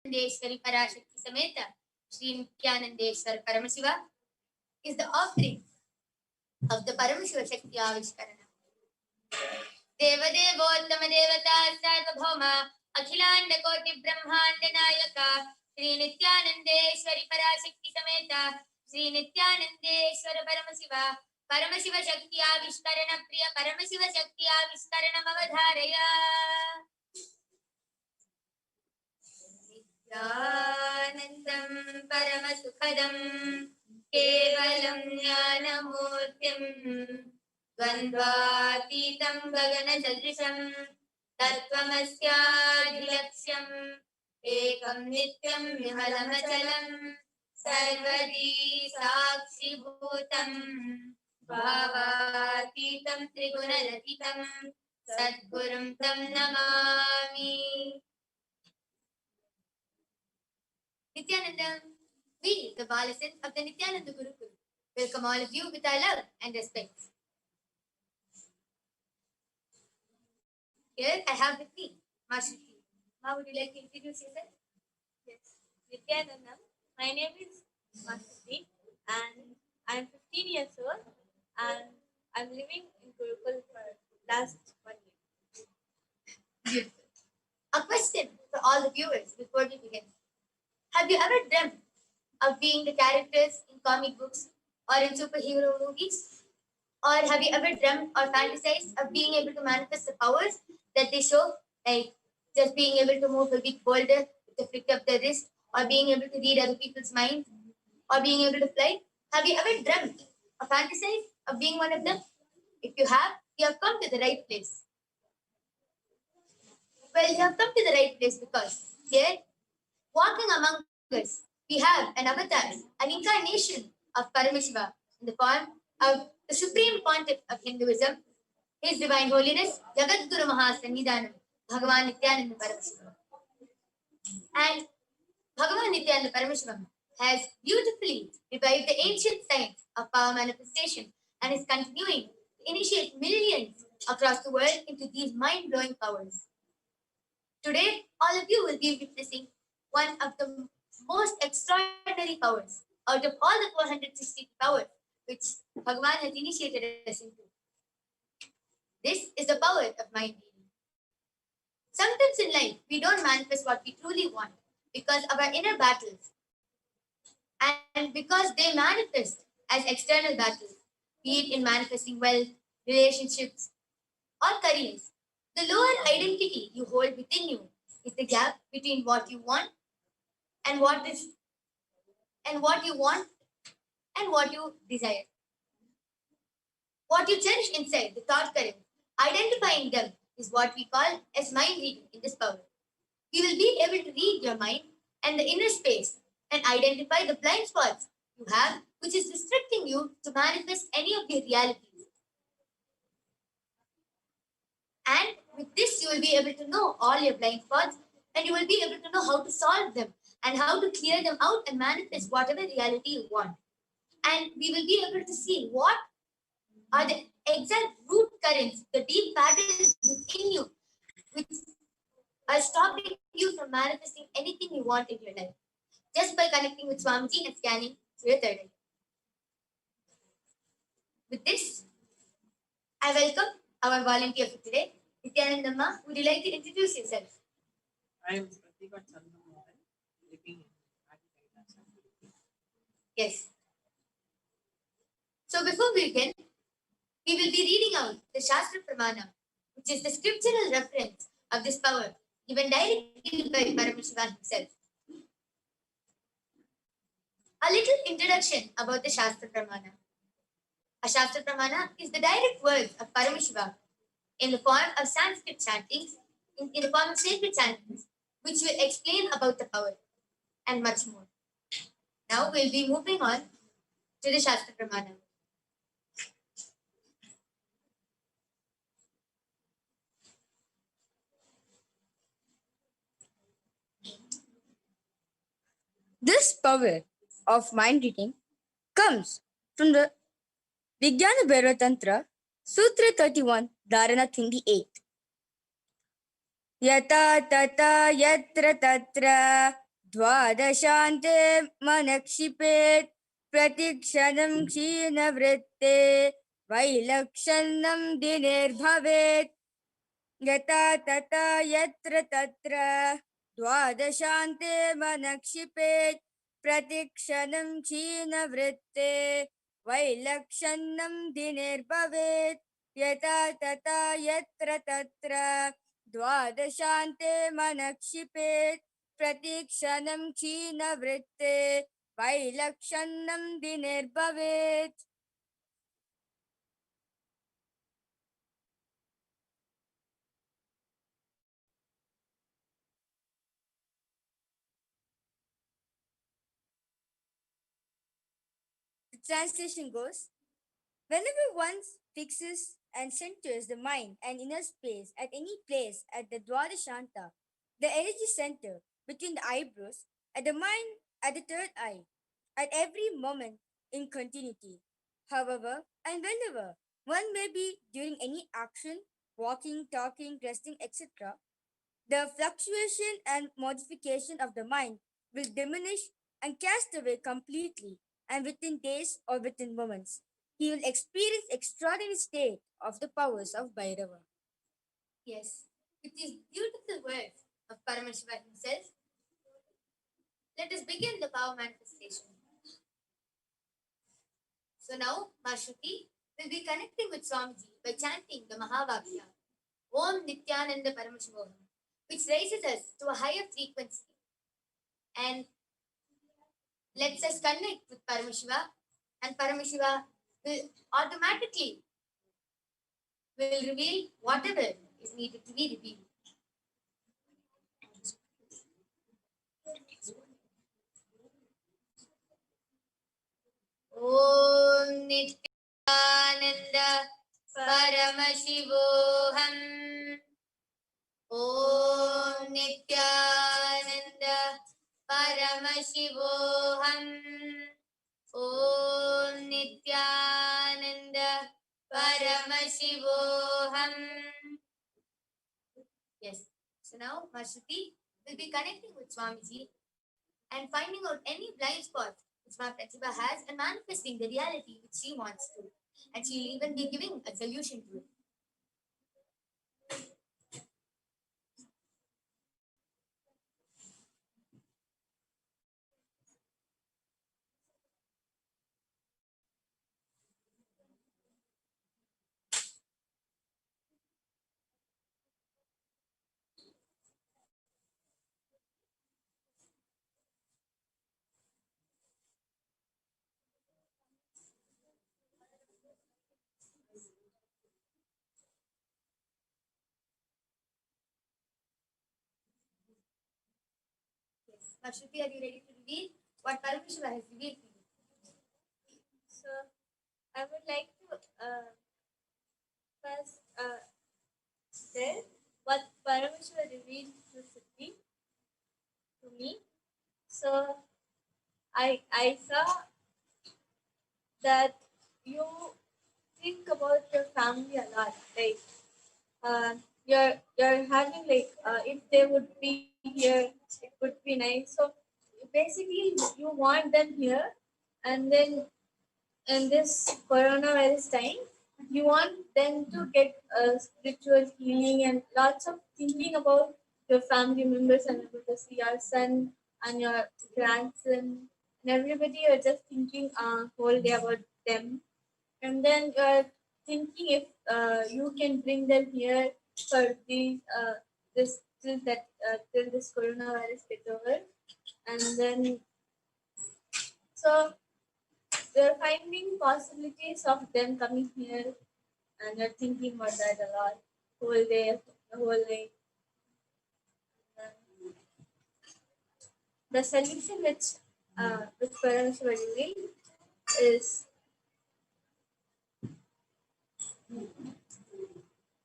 Nithyanandeshwari Parashakti Sameta Sri Nithyanandeshwara Paramashiva is the offering of the Paramashiva Shakti Avishkarana. Devadevottama Devata Sarvabhauma Akhilanda Koti Brahmanda Nayaka Sri Nithyanandeshwari Parashakti Sameta Sri Nithyanandeshwara Paramashiva Paramashiva Shakti Avishkarana Priya Paramashiva Shakti Avishkarana Avadharaya Nityanandam Paramasukhadam Kevalam Jnanamurtim Dvandvatitam Gaganachadrisham Tattvamasyaadhilaksyam Ekam Nityam Vimalamachalam Sarvadi Sakshi Bhutam Bhavatitam Trigunaratitam Sadgurum Tam Namami. Nithyananda, we, the Balasins of the Nithyananda Gurukul, welcome all of you with our love and respect. Here I have with me Master T. Ma, would you like to introduce yourself? Yes. Nithyananda. My name is Masati and I'm 15 years old and I'm living in Gurukul for last 1 year. Beautiful. A question for all the viewers before we begin. Have you ever dreamt of being the characters in comic books or in superhero movies? Or have you ever dreamt or fantasized of being able to manifest the powers that they show, like just being able to move a big boulder with a flick of the wrist, or being able to read other people's minds, or being able to fly? Have you ever dreamt or fantasized of being one of them? If you have come to the right place. Well, you have come to the right place because here, walking among us, we have an avatar, an incarnation of Paramashiva in the form of the supreme pontiff of Hinduism, His Divine Holiness, Jagadguru Mahasannidhanam, Bhagavan Nithyananda Paramashivam. And Bhagavan Nithyananda Paramashivam has beautifully revived the ancient science of power manifestation and is continuing to initiate millions across the world into these mind-blowing powers. Today, all of you will be witnessing one of the most extraordinary powers out of all the 460 powers which Bhagavan has initiated us into. This is the power of mind reading. Sometimes in life, we don't manifest what we truly want because of our inner battles and because they manifest as external battles, be it in manifesting wealth, relationships, or careers. The lower identity you hold within you is the gap between what you want and what you want and what you desire. What you cherish inside, the thought current, identifying them is what we call as mind reading in this power. You will be able to read your mind and the inner space and identify the blind spots you have, which is restricting you to manifest any of the realities. And with this, you will be able to know all your blind spots and you will be able to know how to solve them and how to clear them out and manifest whatever reality you want. And we will be able to see what are the exact root currents, the deep patterns while stopping you from manifesting anything you want in your life, just by connecting with Swamiji and scanning through your third eye. With this, I welcome our volunteer for today, Nithyananda. Would you like to introduce yourself? I am Pratika Chandramohan, living in Kailaasa. Yes. So before we begin, we will be reading out the Shastra Pramana, which is the scriptural reference of this power given directly by Paramashivoham himself. A little introduction about the Shastra Pramana. A Shastra Pramana is the direct words of Paramashivoham in the form of Sanskrit chantings, in the form of sacred chantings, which will explain about the power and much more. Now we'll be moving on to the Shastra Pramana. This power of mind reading comes from the Vijnana Bhairava Tantra, Sutra 31, Dharana 28. Yata tata yatra tatra dvadashante manakshipet pratikshanam kshina vritte vailakshanam dinir Yata tata yatra tatra dvadashante manakshipet pratikshanam kshina vritte vailakshanam dinir Yata tata yatra tatra dvadashante manakshipet pratikshanam kshina vritte vailakshanam dinir The translation goes, whenever one fixes and centers the mind and inner space at any place at the Dwadashanta, the energy center between the eyebrows, at the mind at the third eye, at every moment in continuity. However, and whenever one may be during any action, walking, talking, resting, etc., the fluctuation and modification of the mind will diminish and cast away completely, and within days or within moments, he will experience extraordinary state of the powers of Bhairava. Yes, with these beautiful words of Paramashiva himself, let us begin the power manifestation. So now, Mashruti will be connecting with Swamiji by chanting the Mahavakya, Om Nithyananda Paramashivoham, which raises us to a higher frequency and lets us connect with Paramashiva, and Paramashiva will automatically reveal whatever is needed to be revealed. Om Nithyananda Paramashivoham. Om Nithyananda Paramashivoham. Om Nithyananda Paramashivoham. Yes. So now Mashruti will be connecting with Swamiji and finding out any blind spots which my Pratibha has and manifesting the reality which she wants to. And she will even be giving a solution to it. Mashruti, are you ready to reveal what Paramashiva has revealed to you? So I would like to first tell what Paramashiva revealed to Siddhi to me. So I saw that you think about your family a lot. Like you're having like if they would be here, it would be nice. So basically, you want them here, and then in this coronavirus time, you want them to get spiritual healing and lots of thinking about your family members and about your son and your grandson and everybody. You're just thinking whole day about them, and then you're thinking if you can bring them here for these this till this coronavirus get over, and then so we're finding possibilities of them coming here, and you're thinking about that a lot, whole day, the whole day. And the solution which parents were doing is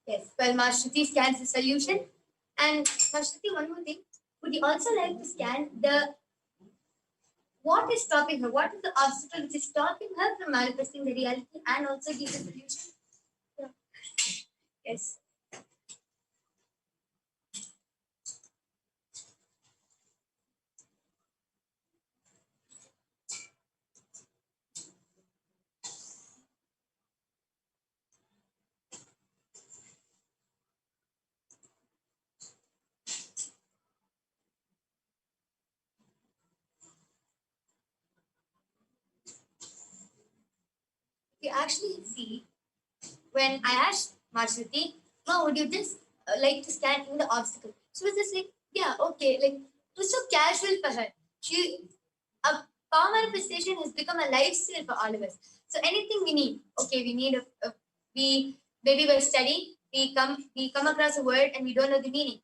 Yes. Well, Mashruti scans the solution. And Mashruti, one more thing. Would you also like to scan the what is stopping her? What is the obstacle which is stopping her from manifesting the reality and also give the solution? yes. You actually see when I asked Mashruti, Ma, would you just like to scan in the obstacle? She was just like, yeah, okay. Like it was so casual for her. A power manifestation has become a lifestyle for all of us. So anything we need, okay, we need we maybe we're studying, we come across a word and we don't know the meaning.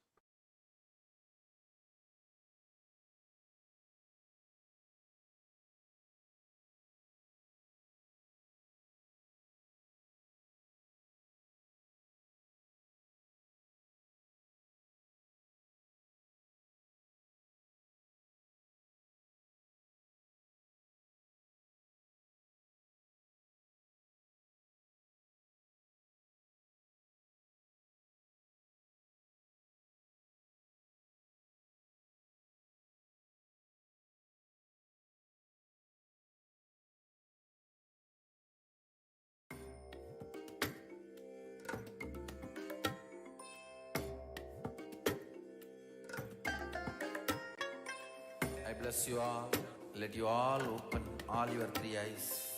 I bless you all. Let you all open all your three eyes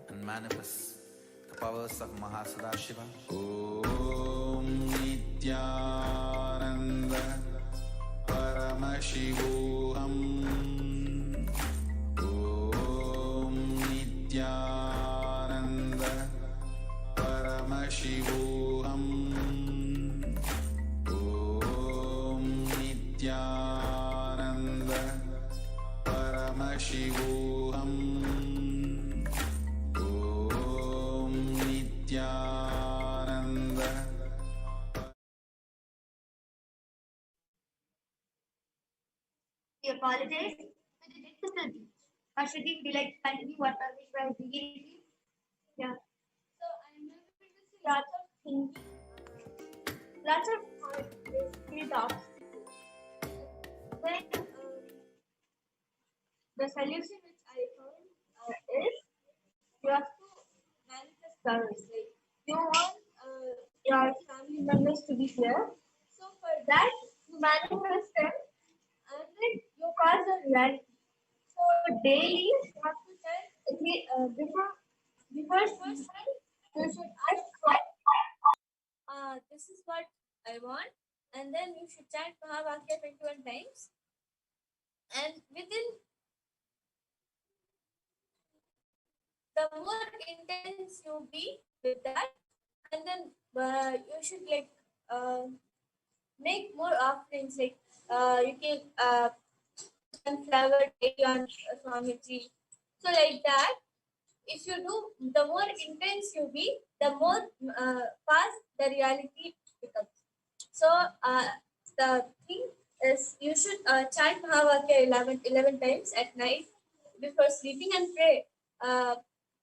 and manifest the powers of Mahasada Om Nithyananda Paramashivoham. Om Nithyananda Paramashivoham. Om Nithyananda Paramashivoham. Om Nithyananda. We apologize for the difficulty. Mashruti, would you like to continue what Parmeshwar is beginning? Yeah. So I'm able to see lots of things, lots of basically the obstacles. Then the solution which I found is you have to manifest powers. Like you want your family members to be here. So for that, you manifest them and then you cause a reality. So daily you have to tell before first time you should ask what this is what I want, and then you should chant Mahavakya 21 times. And within the more intense you be with that, and then you should like make more offerings. Like you can sunflower daily on Swamiji. So like that, if you do, the more intense you be, the more fast the reality becomes. So the thing is, you should chant Mahavakya 11 times at night before sleeping and pray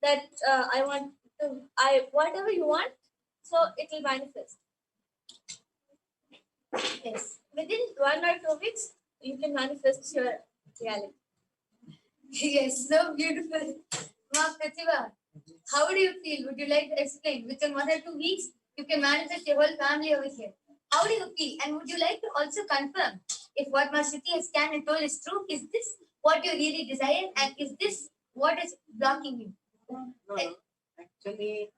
that I want to, whatever you want, so it will manifest. Yes. Within 1 or 2 weeks, you can manifest your reality. Yes, so beautiful. Ma Pratibha, how do you feel? Would you like to explain? Within 1 or 2 weeks, you can manifest your whole family over here. How do you feel? And would you like to also confirm if what Ma Shruti has scanned and told is true? Is this what you really desire? And is this what is blocking you? No. Actually,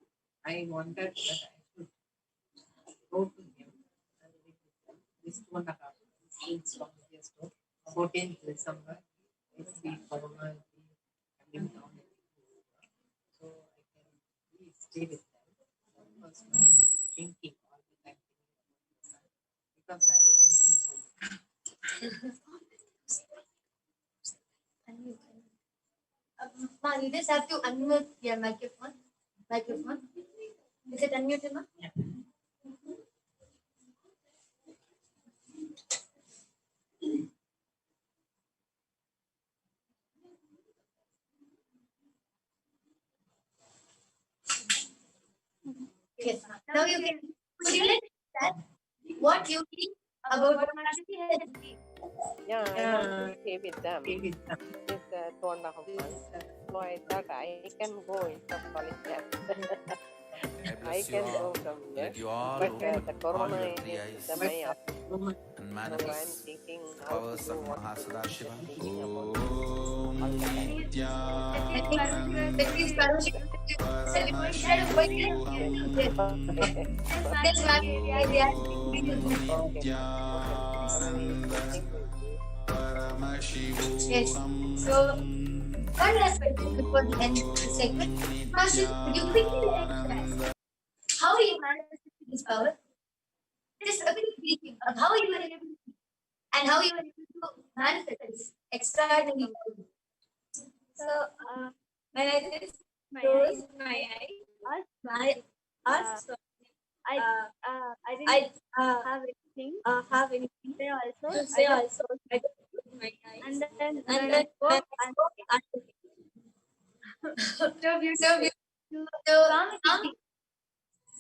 I wanted that I should go to him. This 2.5 months since from years to 14th December. It's the Corona coming down. So I can please stay with them. Because I'm thinking all the time because I love him so much. Ma, you just have to unmute your microphone. Is it unmuted, ma? Yeah. Yes. Now you can. Would you like to share what you think about what Ma Shruti has achieved? Yeah, I want to stay with them. Stay with them. It's 2.5 months. So I thought I can go instead of calling them. I I bless you can go all. from here. Let you all But open the all corona your is three eyes the my up. and So I'm manifest thinking the how to powers do of what Mahasudashiva. thinking about it all the time. Nithya I think Paramashivoham instead of going there, yes. This one area. Okay. Nithya Thank you. Yes. So one last question before we end the segment. Marshall, could you quickly let us know how you manifested this power? Just a quick briefing of how you were able to and how you were able to manifest this extraordinary power. So when I just closed my eyes, I didn't have anything to say also. I just closed my eyes and then spoke and So beautiful. So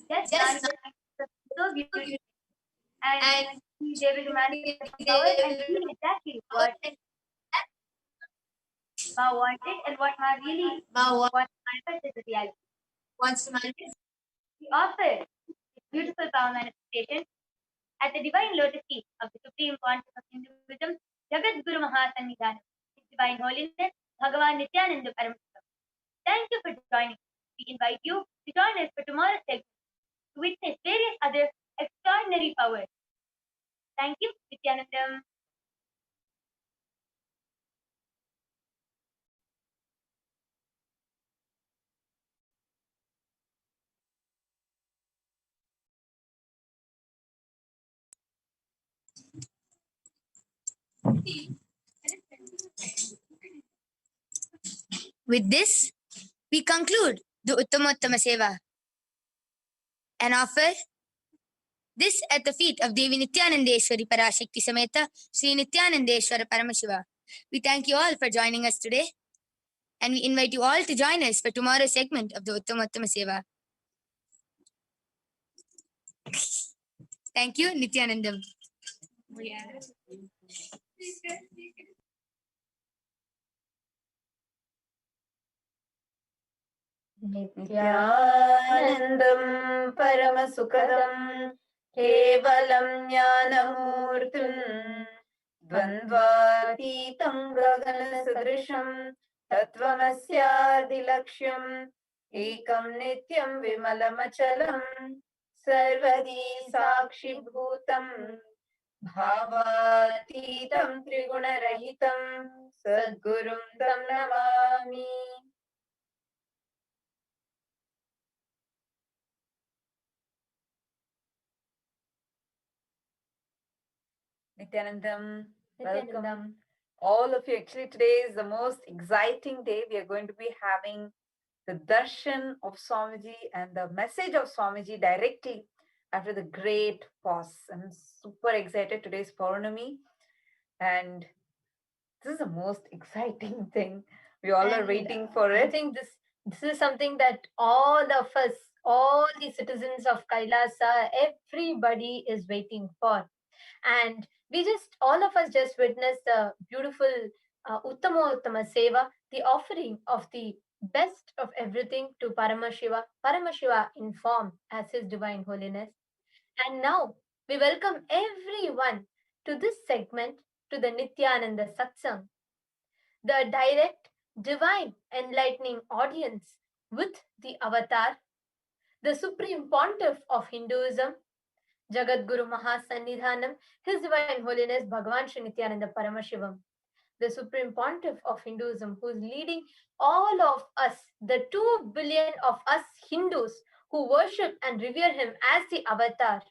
just manifested so beautifully. And he's able to manifest the power and feel exactly what Ma wanted and what Ma really wants to manifest as a reality. Wants to manifest. We offer this beautiful power manifestation at the divine lotus feet of the Supreme Conscious of Hinduism, Jagat Guru Mahasannidhanam, His Divine Holiness, Bhagavan Nithyananda Paramashivam. Thank you for joining. We invite you to join us for tomorrow's segment to witness various other extraordinary powers. Thank you, Nithyanandam. With this, we conclude the Uttamottama Seva and offer this at the feet of Devi Nithyanandeshwari Parashakti Sameta Sri Nithyanandeshwara Paramashiva. We thank you all for joining us today and we invite you all to join us for tomorrow's segment of the Uttamottama Seva. Thank you, Nithyanandam. नित्यानन्दं परमसुखदं केवलं ज्ञानमूर्तिं द्वन्द्वातीतं गगनसदृशं तत्त्वमस्यादिलक्ष्यम् एकं नित्यं विमलमचलं सर्वदी साक्षिभूतं भावातीतं त्रिगुणरहितं सद्गुरुं तं Namami. Nithyanandam, welcome. All of you. Actually, today is the most exciting day. We are going to be having the darshan of Swamiji and the message of Swamiji directly after the great pause. I'm super excited. Today is Purnami, and this is the most exciting thing. We all are waiting for it. I think this is something that all of us, all the citizens of Kailasa, everybody is waiting for. And all of us just witnessed the beautiful Uttama Uttama Seva, the offering of the best of everything to Paramashiva, Paramashiva in form as His Divine Holiness. And now we welcome everyone to this segment, to the Nithyananda Satsang, the direct, divine, enlightening audience with the avatar, the supreme pontiff of Hinduism, Jagadguru Mahasannidhanam, His Divine Holiness Bhagavan Sri Nithyananda Paramashivam, the supreme pontiff of Hinduism, who is leading all of us, the 2 billion of us Hindus who worship and revere him as the avatar,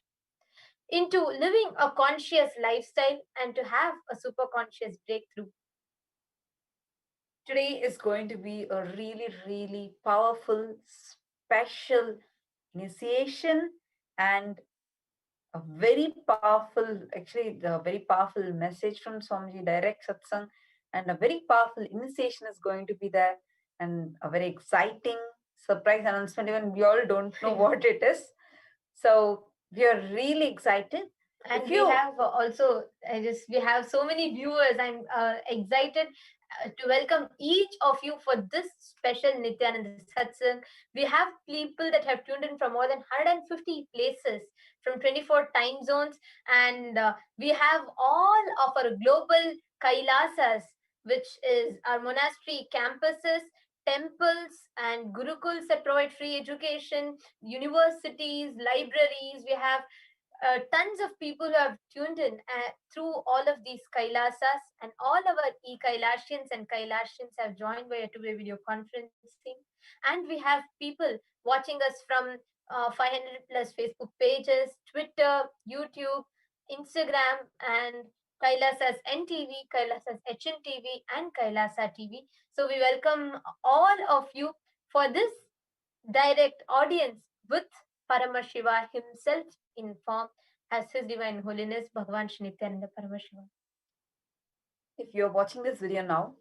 into living a conscious lifestyle and to have a super conscious breakthrough. Today is going to be a really, really powerful, special initiation and a very powerful, actually, a very powerful message from Swamiji, direct satsang, and a very powerful initiation is going to be there, and a very exciting surprise announcement. Even we all don't know what it is. So we are really excited. And we have also, we have so many viewers. I'm excited to welcome each of you for this special Nithyananda Satsang. We have people that have tuned in from more than 150 places, from 24 time zones, and we have all of our global Kailasas, which is our monastery campuses, temples and gurukuls that provide free education, universities, libraries. We have tons of people who have tuned in through all of these Kailasas, and all our e-Kailasians and Kailasians have joined via two-way video conferencing. And we have people watching us from 500 plus Facebook pages, Twitter, YouTube, Instagram, and Kailasa's NTV, Kailasa's HNTV, and Kailasa TV. So we welcome all of you for this direct audience with Paramashiva himself in form as His Divine Holiness Bhagavan Sri Nithyananda Paramashivam. If you're watching this video now,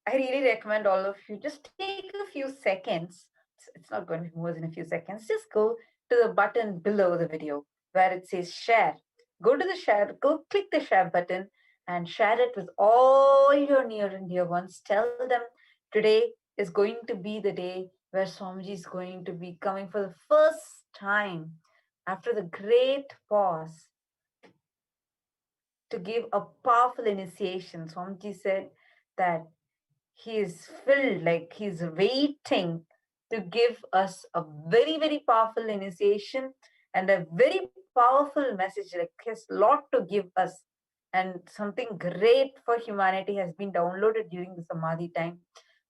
I really recommend all of you just take a few seconds. It's not going to be more than a few seconds. Just go to the button below the video where it says share. Go to the share, go click the share button and share it with all your near and dear ones. Tell them today is going to be the day where Swamiji is going to be coming for the first time after the great pause to give a powerful initiation. Swamiji said that he is filled, like he's waiting to give us a very, very powerful initiation and a very powerful message, like he has a lot to give us. And something great for humanity has been downloaded during the Samadhi time.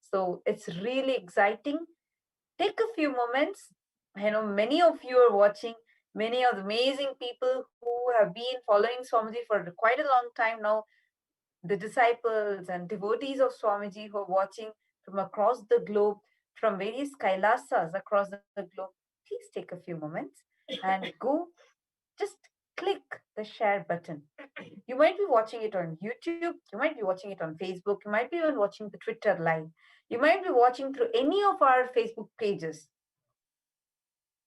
So it's really exciting. Take a few moments. I know many of you are watching, many of the amazing people who have been following Swamiji for quite a long time now, the disciples and devotees of Swamiji who are watching from across the globe, from various Kailasas across the globe. Please take a few moments and go just click the share button. You might be watching it on YouTube, you might be watching it on Facebook, you might be even watching the Twitter live, you might be watching through any of our Facebook pages.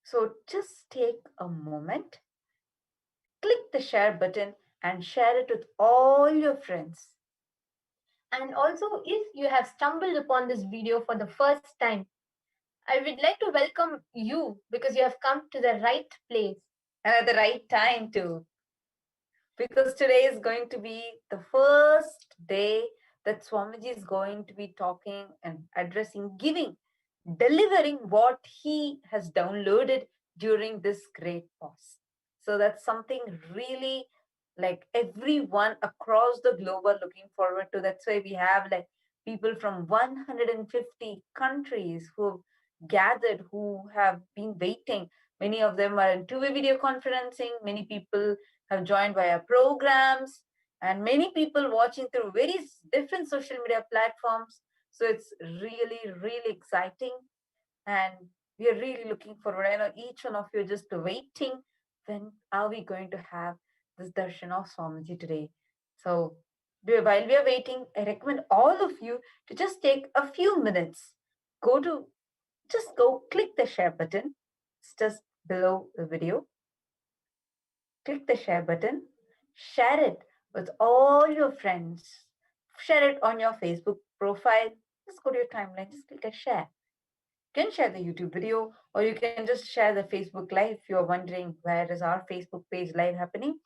So just take a moment, click the share button and share it with all your friends. And also, if you have stumbled upon this video for the first time, I would like to welcome you because you have come to the right place. And at the right time too. Because today is going to be the first day that Swamiji is going to be talking and addressing, delivering what he has downloaded during this great pause. So that's something really like everyone across the globe are looking forward to. That's why we have like people from 150 countries who have gathered, who have been waiting. Many of them are in two-way video conferencing. Many people have joined via programs, and many people watching through various different social media platforms. So it's really, really exciting. And we are really looking forward. I know each one of you are just waiting. When are we going to have this darshan of Swamiji today? So while we are waiting, I recommend all of you to just take a few minutes. Go click the share button. It's just below the video. Click the share button Share it with all your friends. Share it on your Facebook profile. Just go to your timeline, just click a share. You can share the YouTube video, or you can just share the Facebook live if you're wondering where is our Facebook page live happening.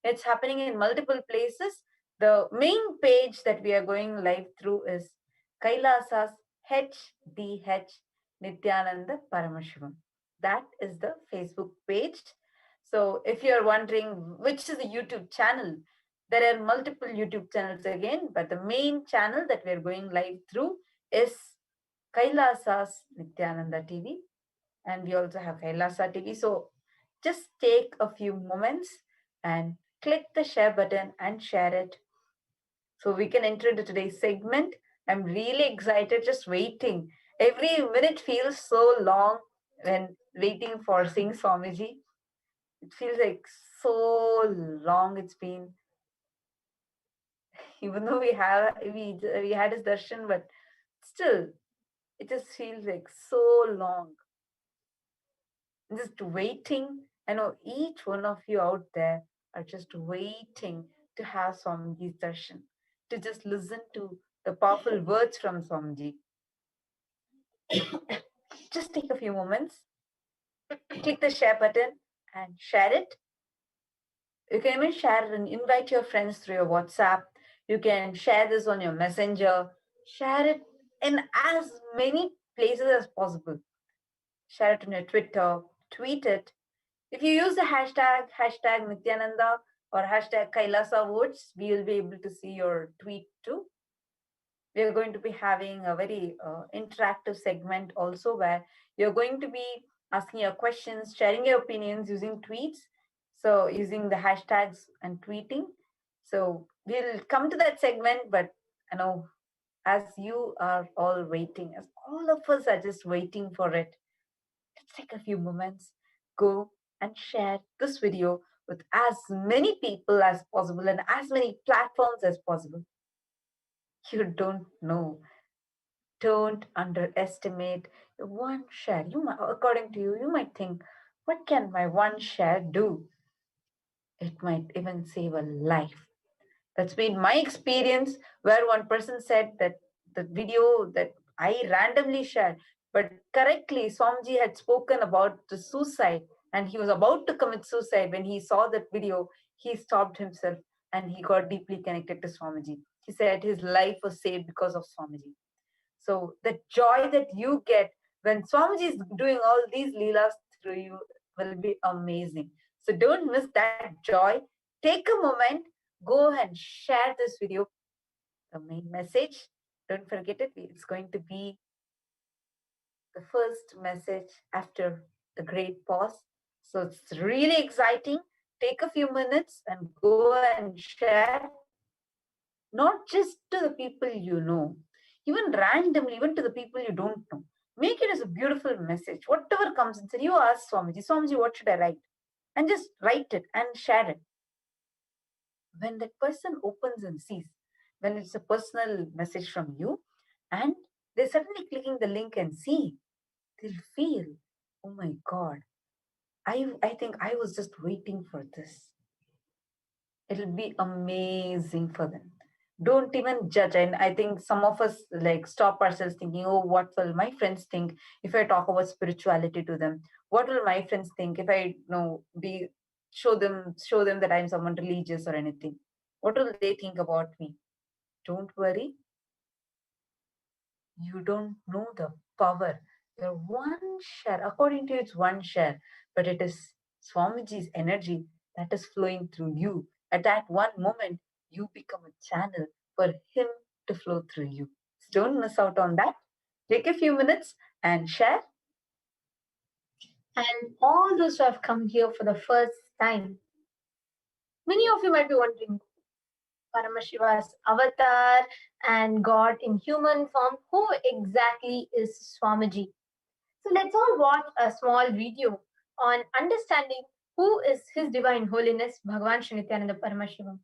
It's happening in multiple places. The main page that we are going live through is Kailasa's HDH Nithyananda Paramashivam. That is the Facebook page. So if you're wondering which is the YouTube channel, there are multiple YouTube channels again, but the main channel that we're going live through is Kailasa's Nithyananda TV, and we also have Kailasa TV. So just take a few moments and click the share button and share it so we can enter into today's segment. I'm really excited, just waiting. Every minute feels so long when waiting for Sing Swamiji. It feels like so long it's been. Even though we had his darshan, but still, it just feels like so long. Just waiting. I know each one of you out there are just waiting to have Swamiji's darshan, to just listen to the powerful words from Swamiji. Just take a few moments, click the share button and share it. You can even share and invite your friends through your WhatsApp. You can share this on your Messenger. Share it in as many places as possible. Share it on your Twitter, tweet it. If you use the hashtag Nithyananda or hashtag Kailasa votes, we will be able to see your tweet too. We are going to be having a very interactive segment also where you're going to be asking your questions, sharing your opinions using tweets. So using the hashtags and tweeting. So we'll come to that segment, but I know as you are all waiting, as all of us are just waiting for it, let's take a few moments, go and share this video with as many people as possible and as many platforms as possible. You don't know. Don't underestimate one share. According to you, you might think, what can my one share do? It might even save a life. That's been my experience, where one person said that the video that I randomly shared, but correctly, Swamiji had spoken about the suicide and he was about to commit suicide. When he saw that video, he stopped himself and he got deeply connected to Swamiji. He said his life was saved because of Swamiji. So the joy that you get when Swamiji is doing all these leelas through you will be amazing. So don't miss that joy. Take a moment, go and share this video. The main message, don't forget it. It's going to be the first message after the great pause. So it's really exciting. Take a few minutes and go and share, not just to the people you know, even randomly, even to the people you don't know. Make it as a beautiful message. Whatever comes inside, you ask Swamiji, what should I write? And just write it and share it. When that person opens and sees, when it's a personal message from you, and they're suddenly clicking the link and see, they'll feel, oh my God, I think I was just waiting for this. It'll be amazing for them. Don't even judge. And I think some of us like stop ourselves thinking, oh, what will my friends think if I talk about spirituality to them? What will my friends think if I show them that I'm someone religious or anything? What will they think about me? Don't worry. You don't know the power. Your one share, according to you, it's one share, but it is Swamiji's energy that is flowing through you. At that one moment, you become a channel for him to flow through you. So don't miss out on that. Take a few minutes and share. And all those who have come here for the first time, many of you might be wondering, Paramashiva's avatar and God in human form, who exactly is Swamiji? So let's all watch a small video on understanding who is His Divine Holiness Bhagavan Shri Nithyananda Paramashivam.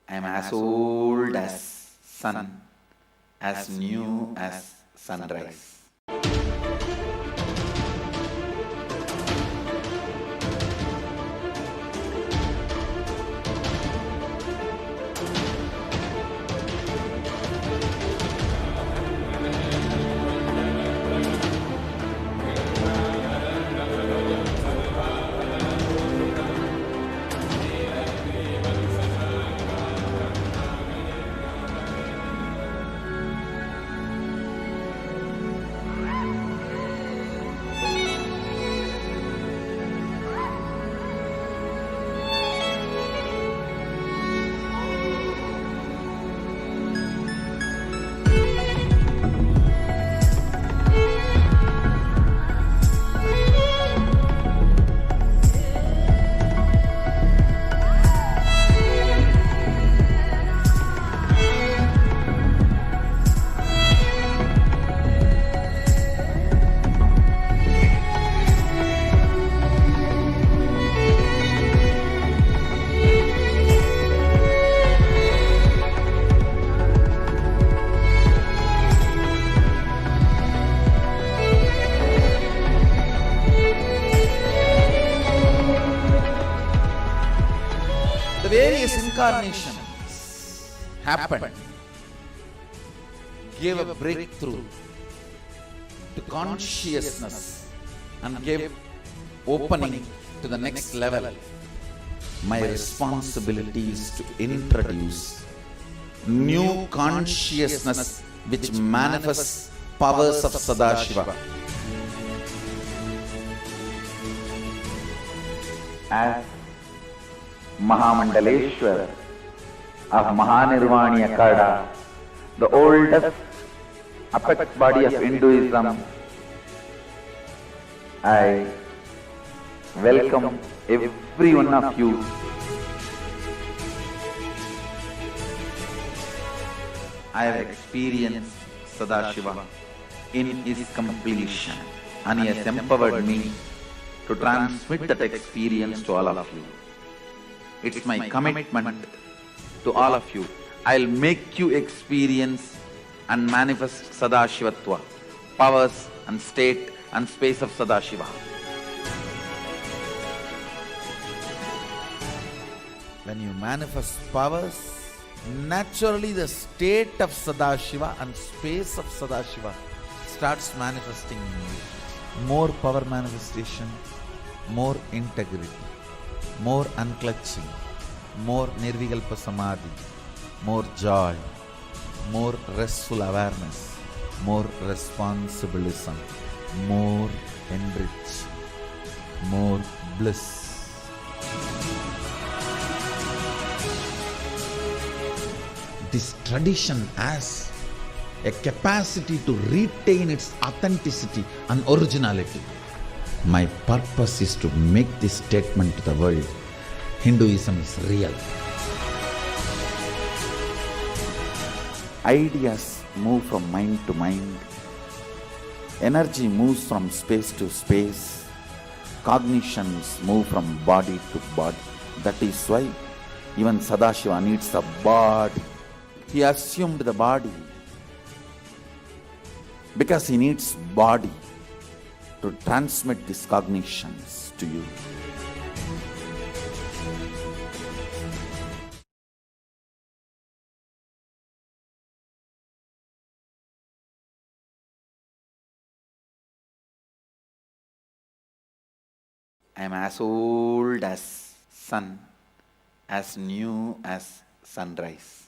I am as old as sun, as new as sunrise. The various incarnations happened, gave a breakthrough to consciousness and gave opening to the next level. My responsibility is to introduce new consciousness which manifests powers of Sadashiva. As Mahamandaleshwar of Mahanirvani Akada, the oldest apex body of Hinduism, I welcome every one of you. I have experienced Sadashiva in his completion, and he has empowered me to transmit that experience to all of you. It's my commitment to all of you. I'll make you experience and manifest Sadashivatva, powers and state and space of Sadashiva. When you manifest powers, naturally the state of Sadashiva and space of Sadashiva starts manifesting in you. More power manifestation, more integrity, more unclutching, more nirvikalpa samadhi, more joy, more restful awareness, more responsibilism, more enrich, more bliss. This tradition has a capacity to retain its authenticity and originality. My purpose is to make this statement to the world: Hinduism is real. Ideas move from mind to mind. Energy moves from space to space. Cognitions move from body to body. That is why even Sadashiva needs a body. He assumed the body because he needs body to transmit these cognitions to you. I am as old as sun, as new as sunrise.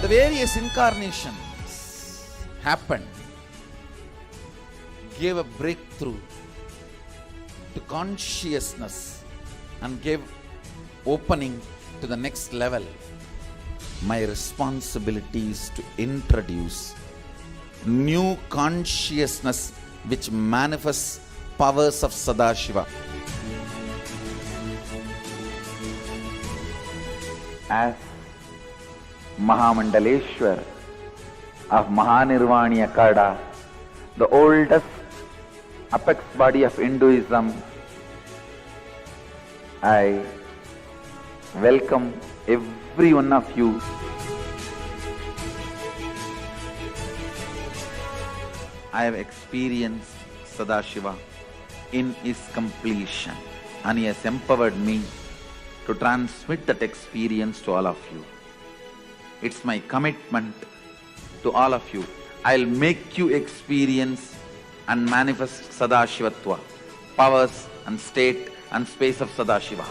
Various incarnations happened, gave a breakthrough to consciousness and gave opening to the next level. My responsibility is to introduce new consciousness which manifests powers of Sadashiva. As Mahamandaleshwar of Mahanirvani Akada, the oldest apex body of Hinduism, I welcome every one of you. I have experienced Sadashiva in his completion, and he has empowered me to transmit that experience to all of you. It's my commitment to all of you. I'll make you experience and manifest Sadashivatva, powers and state and space of Sadashiva.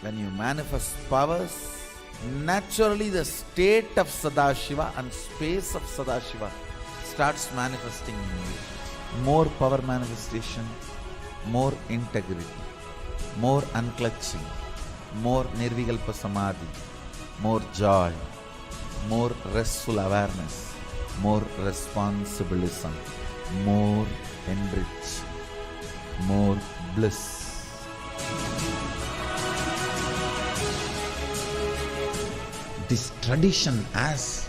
When you manifest powers, naturally the state of Sadashiva and space of Sadashiva starts manifesting in you. More power manifestation, more integrity, more unclutching, more nirvikalpa samadhi, more joy, more restful awareness, more responsibilism, more enrich, more bliss. This tradition has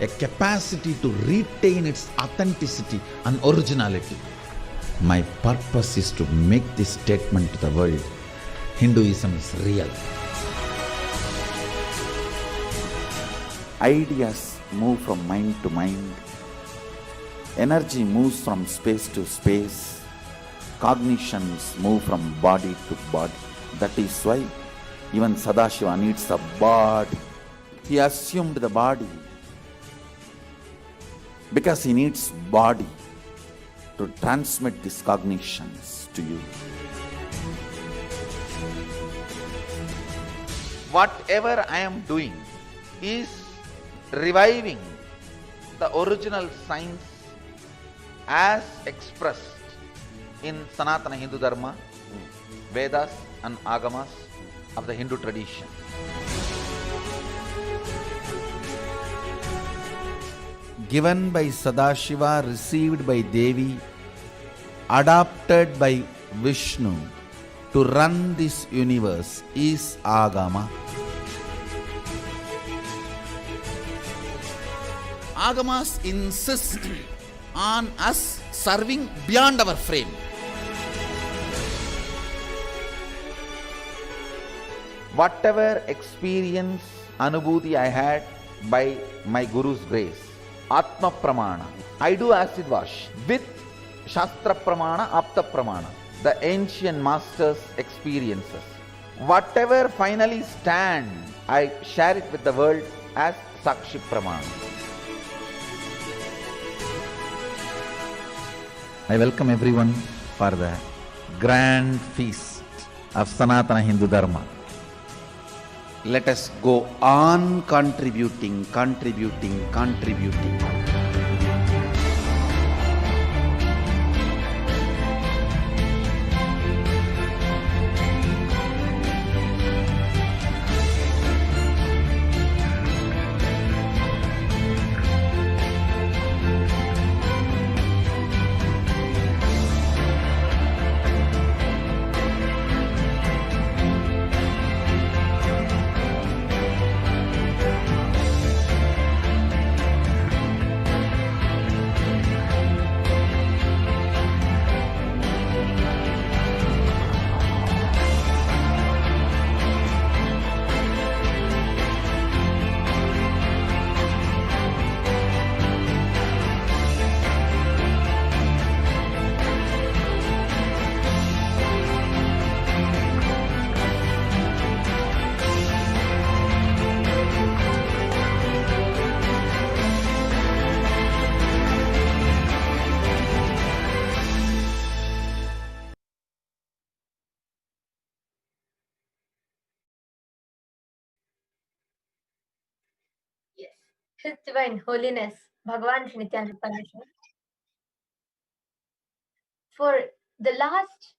a capacity to retain its authenticity and originality. My purpose is to make this statement to the world. Hinduism is real. Ideas move from mind to mind. Energy moves from space to space. Cognitions move from body to body. That is why even Sadashiva needs a body. He assumed the body because he needs body to transmit these cognitions to you. Whatever I am doing is reviving the original science as expressed in Sanatana Hindu Dharma, Vedas and Agamas of the Hindu tradition. Given by Sadashiva, received by Devi, adopted by Vishnu to run this universe is Agama. Agamas insist on us serving beyond our frame. Whatever experience, anubhuti I had by my Guru's grace, Atma Pramana, I do acid wash with Shastra Pramana, Apta Pramana, the ancient masters' experiences. Whatever finally stand, I share it with the world as Sakshi Pramana. I welcome everyone for the grand feast of Sanatana Hindu Dharma. Let us go on contributing. His Divine Holiness, Bhagavan Shri Nithyananda Paramashivam, for the last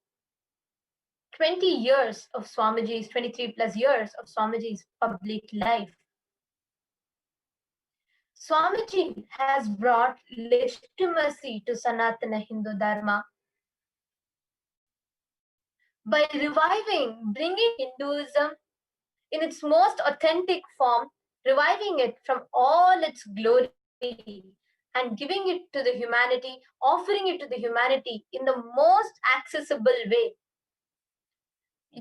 20 years of Swamiji's, 23 plus years of Swamiji's public life, Swamiji has brought legitimacy to Sanatana Hindu Dharma by reviving, bringing Hinduism in its most authentic form, reviving it from all its glory and giving it to the humanity, offering it to the humanity in the most accessible way.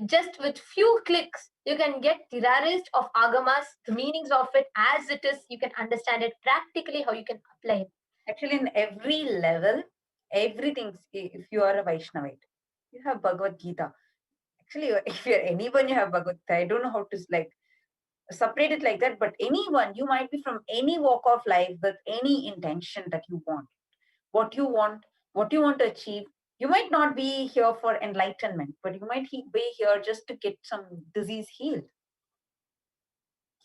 just with few clicks, you can get the rarest of agamas, the meanings of it as it is. You can understand it practically, how you can apply it. Actually, in every level, everything, if you are a Vaishnavite, you have Bhagavad Gita. Actually, if you're anyone, you have Bhagavad Gita. I don't know how to like separate it like that, but anyone, you might be from any walk of life with any intention that you want, what you want, what you want to achieve. You might not be here for enlightenment, but you might be here just to get some disease healed.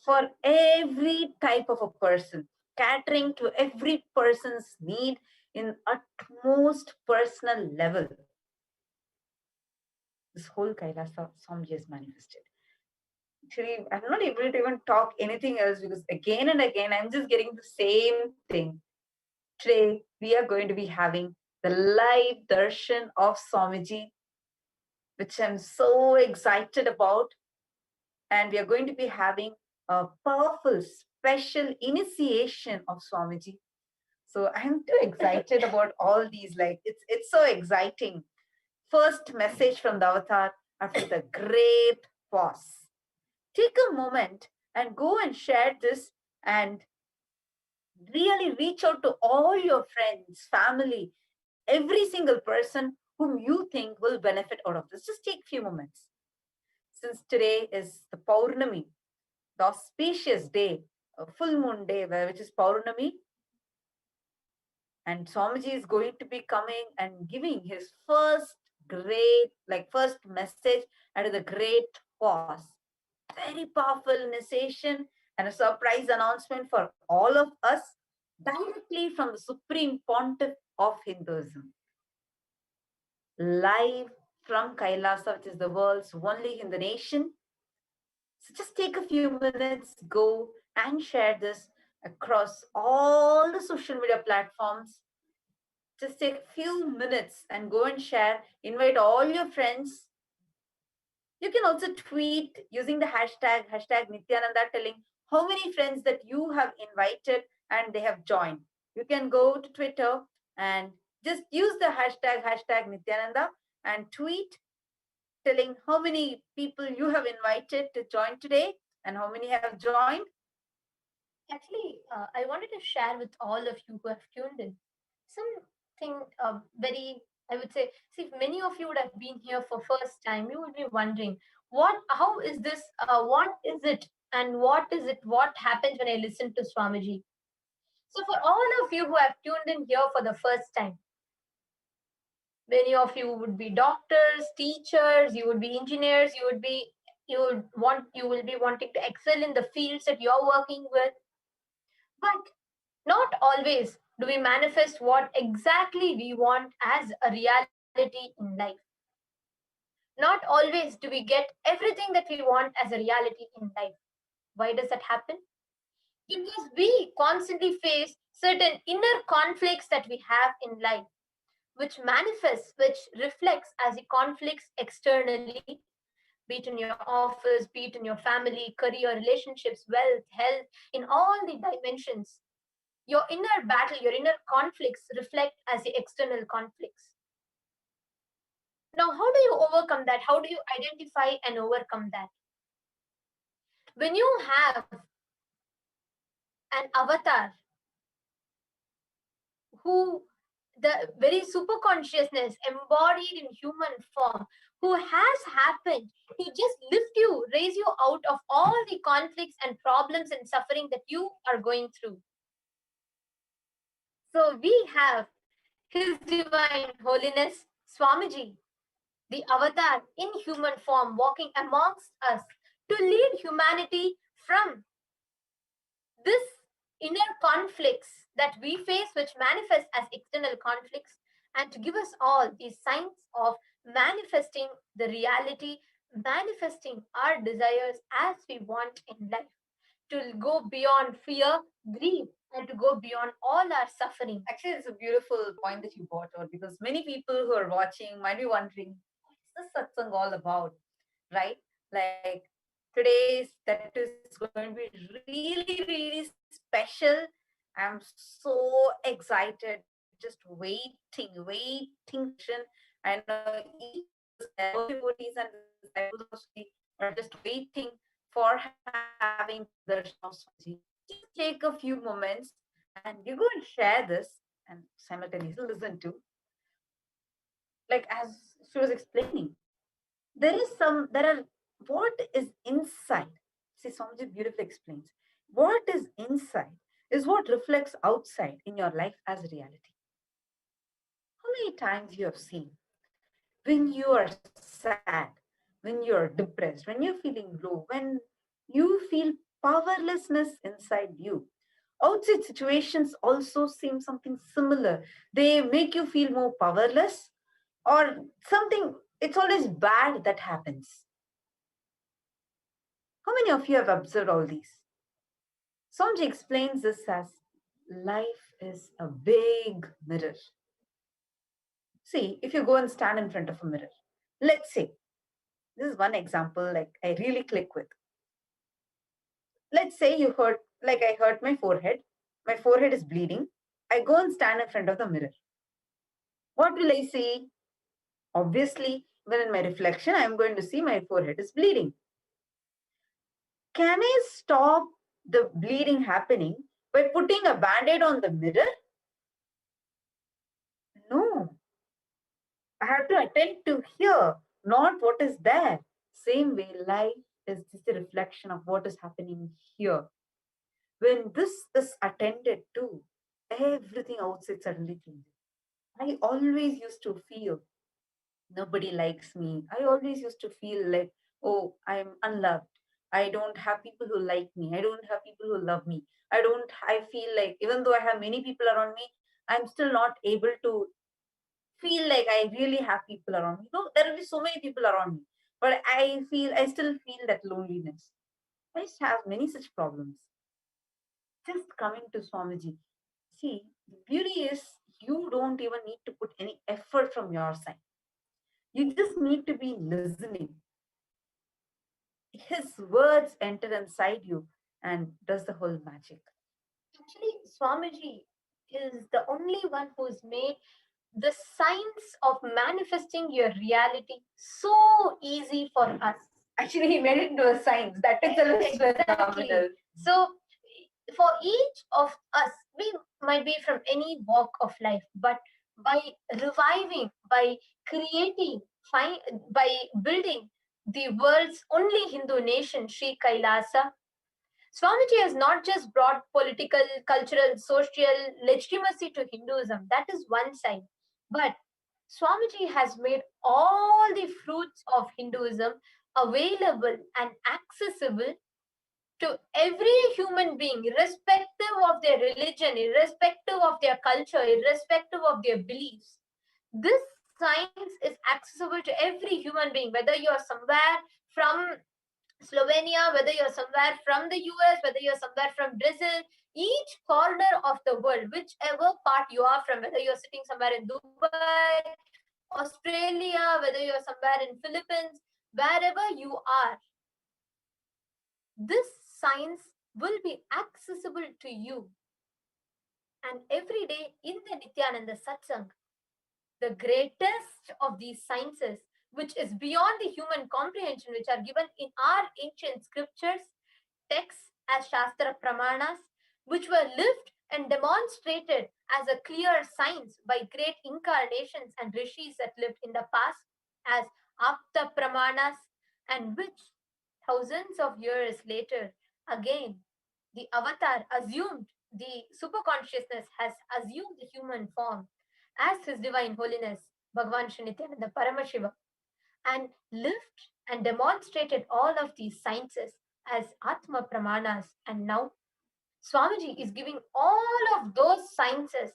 For every type of a person, catering to every person's need in utmost personal level. This whole Kailasa Swamiji is manifested. Actually, I'm not able to even talk anything else because again and again, I'm just getting the same thing. Today, we are going to be having the live darshan of Swamiji, which I'm so excited about. And we are going to be having a powerful, special initiation of Swamiji. So I'm too excited about all these. Like, it's so exciting. First message from the avatar after the great pause. Take a moment and go and share this and really reach out to all your friends, family, every single person whom you think will benefit out of this. Just take a few moments. Since today is the Paurnami, the auspicious day, a full moon day, which is Paurnami, and Swamiji is going to be coming and giving his first message out of the great pause. Very powerful initiation and a surprise announcement for all of us directly from the Supreme Pontiff of Hinduism. Live from Kailasa, which is the world's only Hindu nation. So just take a few minutes, go and share this across all the social media platforms. Just take a few minutes and go and share. Invite all your friends. You can also tweet using the hashtag Nithyananda, telling how many friends that you have invited and they have joined. You can go to Twitter and just use the hashtag Nithyananda and tweet telling how many people you have invited to join today and how many have joined. Actually, I wanted to share with all of you who have tuned in something very, I would say, see, if many of you would have been here for first time, you would be wondering, how is this, what is it, and what happens when I listen to Swamiji? So for all of you who have tuned in here for the first time, many of you would be doctors, teachers, you would be engineers, you will be wanting to excel in the fields that you're working with. But not always do we manifest what exactly we want as a reality in life. Not always do we get everything that we want as a reality in life. Why does that happen? Because we constantly face certain inner conflicts that we have in life, which manifests, which reflects as the conflicts externally, be it in your office, be it in your family, career, relationships, wealth, health, in all the dimensions. Your inner battle, your inner conflicts reflect as the external conflicts. Now, how do you overcome that? How do you identify and overcome that? When you have an avatar who, the very super consciousness embodied in human form, who has happened to just lift you, raise you out of all the conflicts and problems and suffering that you are going through. So we have His Divine Holiness Swamiji, the avatar in human form, walking amongst us to lead humanity from this inner conflicts that we face, which manifest as external conflicts, and to give us all these signs of manifesting the reality, manifesting our desires as we want in life, to go beyond fear, grief, and to go beyond all our suffering. Actually, it's a beautiful point that you brought out, because many people who are watching might be wondering, what's the satsang all about, right? Like, today's that is going to be really, really special. I'm so excited, just waiting. I know each devotees and I was also just waiting for having the darshan of Swamiji. Just take a few moments and you go and share this and simultaneously listen to, like as she was explaining, there are, what is inside. See, Swamiji beautifully explains. What is inside is what reflects outside in your life as reality. How many times you have seen when you are sad, when you're depressed, when you're feeling low, when you feel powerlessness inside you? Outside situations also seem something similar. They make you feel more powerless or something. It's always bad that happens. How many of you have observed all these? Somji explains this as life is a big mirror. See, if you go and stand in front of a mirror, let's say, this is one example like I really click with. Let's say you hurt, like I hurt my forehead is bleeding. I go and stand in front of the mirror. What will I see? Obviously, when in my reflection, I am going to see my forehead is bleeding. Can I stop the bleeding happening by putting a band-aid on the mirror? No. I have to attend to here, not what is there. Same way, life is just a reflection of what is happening here. When this is attended to, everything outside suddenly changes. I always used to feel nobody likes me. I always used to feel like, oh, I'm unloved. I don't have people who like me. I don't have people who love me. I feel like even though I have many people around me, I'm still not able to feel like I really have people around me. No, there will be so many people around me, but I still feel that loneliness. I used to have many such problems. Just coming to Swamiji, see, the beauty is you don't even need to put any effort from your side. You just need to be listening. His words enter inside you and does the whole magic. Actually, Swamiji is the only one who's made the science of manifesting your reality so easy for us. Actually, he made it into a science. That itself is phenomenal. So, for each of us, we might be from any walk of life, but by reviving, by creating, by building the world's only Hindu nation, Sri Kailasa, Swamiji has not just brought political, cultural, social legitimacy to Hinduism. That is one side. But Swamiji has made all the fruits of Hinduism available and accessible to every human being, irrespective of their religion, irrespective of their culture, irrespective of their beliefs. This science is accessible to every human being, whether you are somewhere from Slovenia, whether you're somewhere from the US, whether you're somewhere from Brazil, each corner of the world, whichever part you are from, whether you're sitting somewhere in Dubai, Australia, whether you're somewhere in Philippines, wherever you are, this science will be accessible to you. And every day in the Nithyananda Satsang, the greatest of these sciences, which is beyond the human comprehension, which are given in our ancient scriptures, texts as Shastra Pramanas, which were lived and demonstrated as a clear science by great incarnations and rishis that lived in the past as Apta Pramanas, and which thousands of years later, again, the avatar assumed, the superconsciousness has assumed the human form as His Divine Holiness, Bhagavan Shri Nithyananda Paramashivam, and lived and demonstrated all of these sciences as Atma Pramanas. And now Swamiji is giving all of those sciences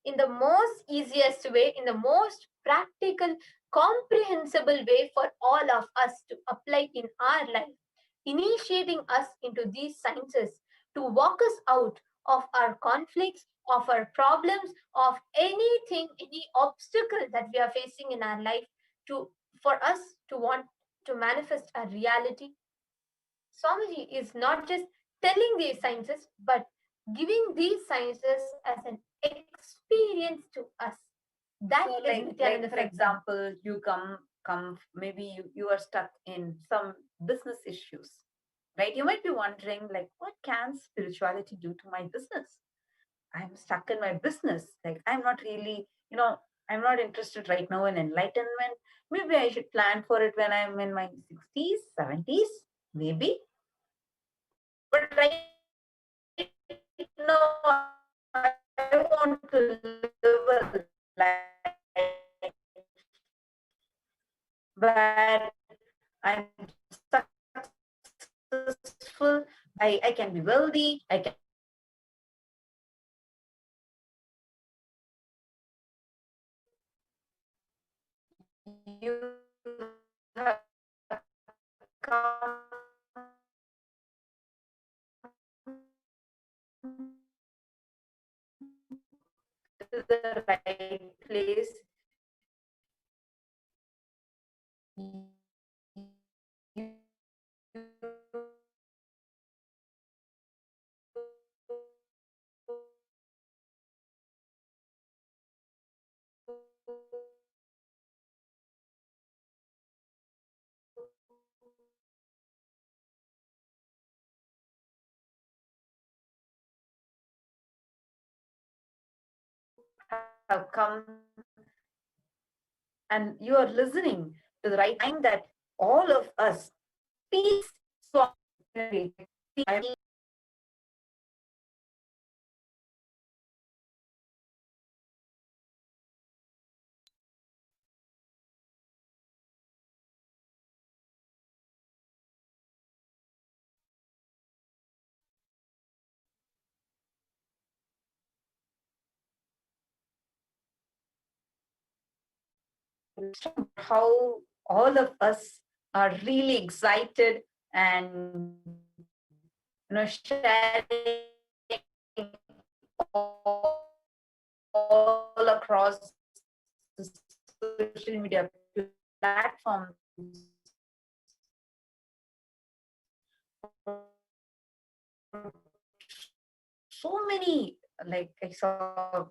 in the most easiest way, in the most practical, comprehensible way for all of us to apply in our life, initiating us into these sciences to walk us out of our conflicts, of our problems, of anything, any obstacle that we are facing in our life, for us to want to manifest a reality. Swamiji is not just telling these sciences, but giving these sciences as an experience to us. That So is Nithyananda for Satsang. example, you come come, maybe you are stuck in some business issues, right? You might be wondering, like, what can spirituality do to my business? I'm stuck in my business. Like, I'm not really, I'm not interested right now in enlightenment. Maybe I should plan for it when I'm in my 60s, 70s, maybe. But right now, I want to live a life where I'm successful, I can be wealthy, I can you have come to the right place. You have come and you are listening to the right time that all of us peace song how all of us are really excited and sharing all across the social media platforms. So many, like I saw,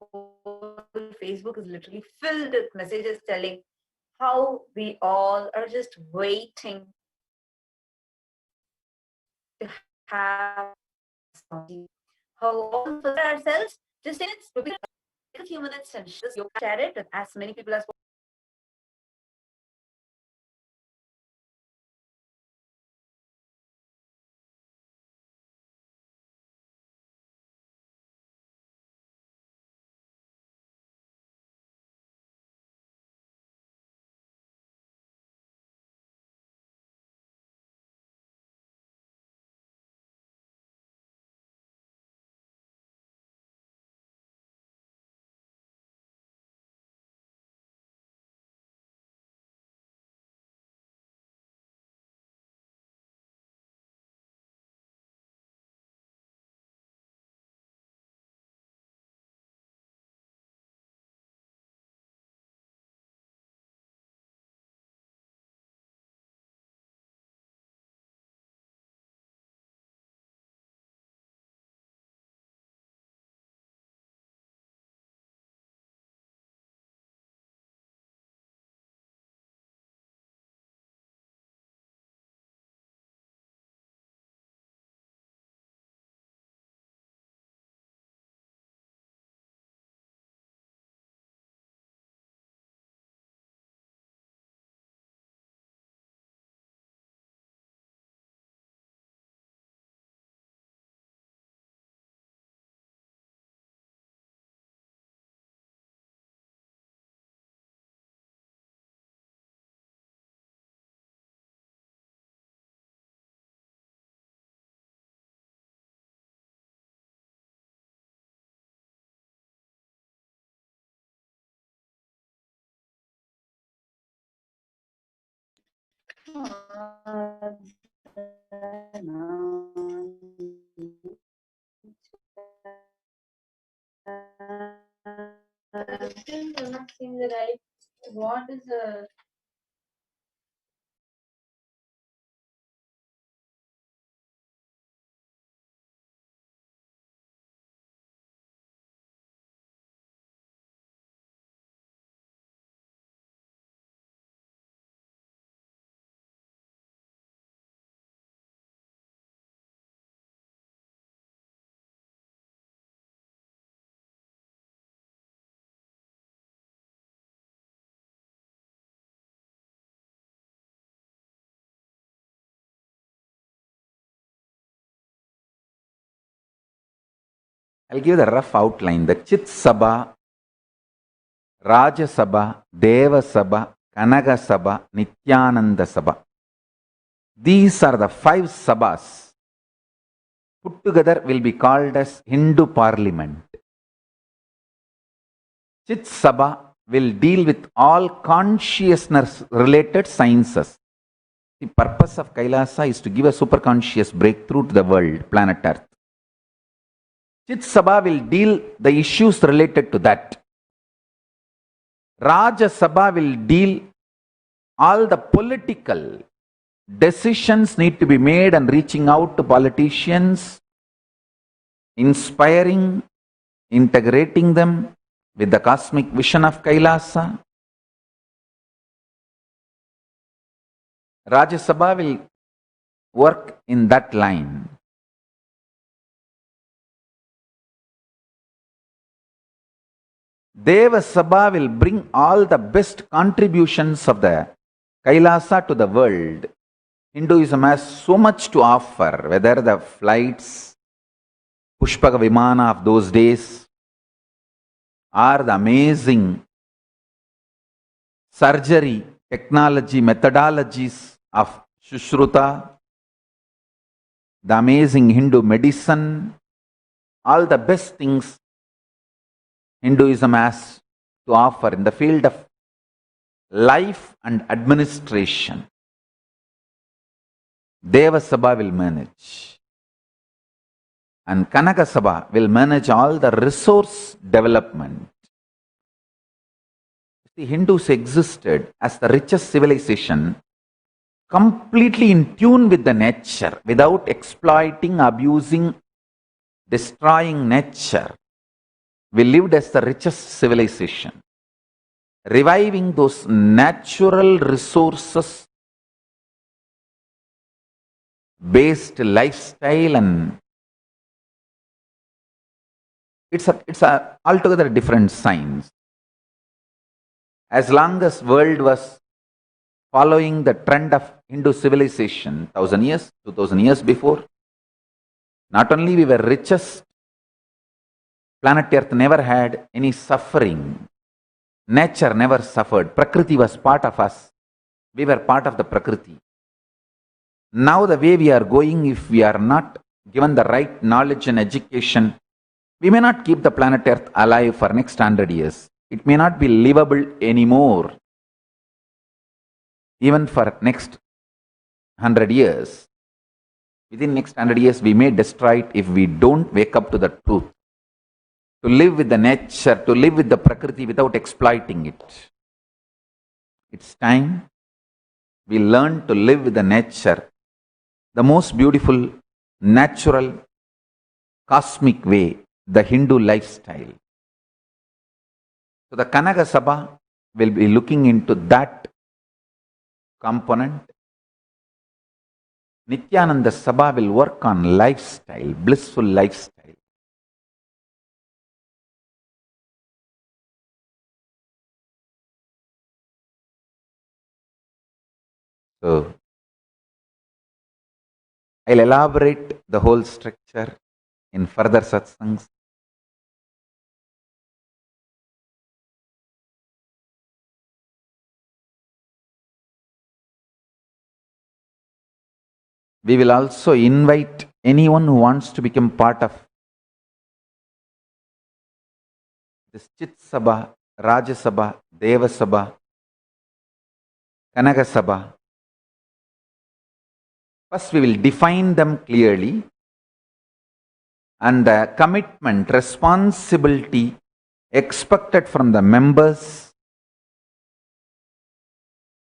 whole Facebook is literally filled with messages telling how we all are just waiting to have how all of us ourselves just take a few minutes and share it with as many people as possible. Still not seeing the right. What is the I'll give the rough outline. The Chit Sabha, Raja Sabha, Deva Sabha, Kanaga Sabha, Nithyananda Sabha. These are the 5 Sabhas. Put together will be called as Hindu Parliament. Chit Sabha will deal with all consciousness related sciences. The purpose of Kailasa is to give a superconscious breakthrough to the world, planet Earth. Chit Sabha will deal the issues related to that. Raja Sabha will deal all the political decisions need to be made and reaching out to politicians, inspiring, integrating them with the cosmic vision of Kailasa. Rajya Sabha will work in that line. Deva Sabha will bring all the best contributions of the Kailasa to the world. Hinduism has so much to offer, whether the flights, Pushpaka Vimana of those days, or the amazing surgery, technology, methodologies of Shushruta, the amazing Hindu medicine, all the best things Hinduism has to offer in the field of life and administration. Deva Sabha will manage. And Kanaka Sabha will manage all the resource development. The Hindus existed as the richest civilization, completely in tune with the nature, without exploiting, abusing, destroying nature. We lived as the richest civilization, reviving those natural resources based lifestyle, and it's a altogether different science. As long as world was following the trend of Hindu civilization 1000 years, 2000 years before, not only we were richest, planet Earth never had any suffering. Nature never suffered. Prakriti was part of us. We were part of the Prakriti. Now the way we are going, if we are not given the right knowledge and education, we may not keep the planet Earth alive for next 100 years. It may not be livable anymore. Even for next 100 years. Within next 100 years, we may destroy it if we don't wake up to the truth. To live with the nature, to live with the Prakriti without exploiting it. It's time we learn to live with the nature, the most beautiful, natural, cosmic way, the Hindu lifestyle. So the Kanaka Sabha will be looking into that component. Nithyananda Sabha will work on lifestyle, blissful lifestyle. So, I'll elaborate the whole structure in further satsangs. We will also invite anyone who wants to become part of this Chit Sabha, Raja Sabha, Deva Sabha, Kanaka Sabha. First, we will define them clearly, and the commitment, responsibility expected from the members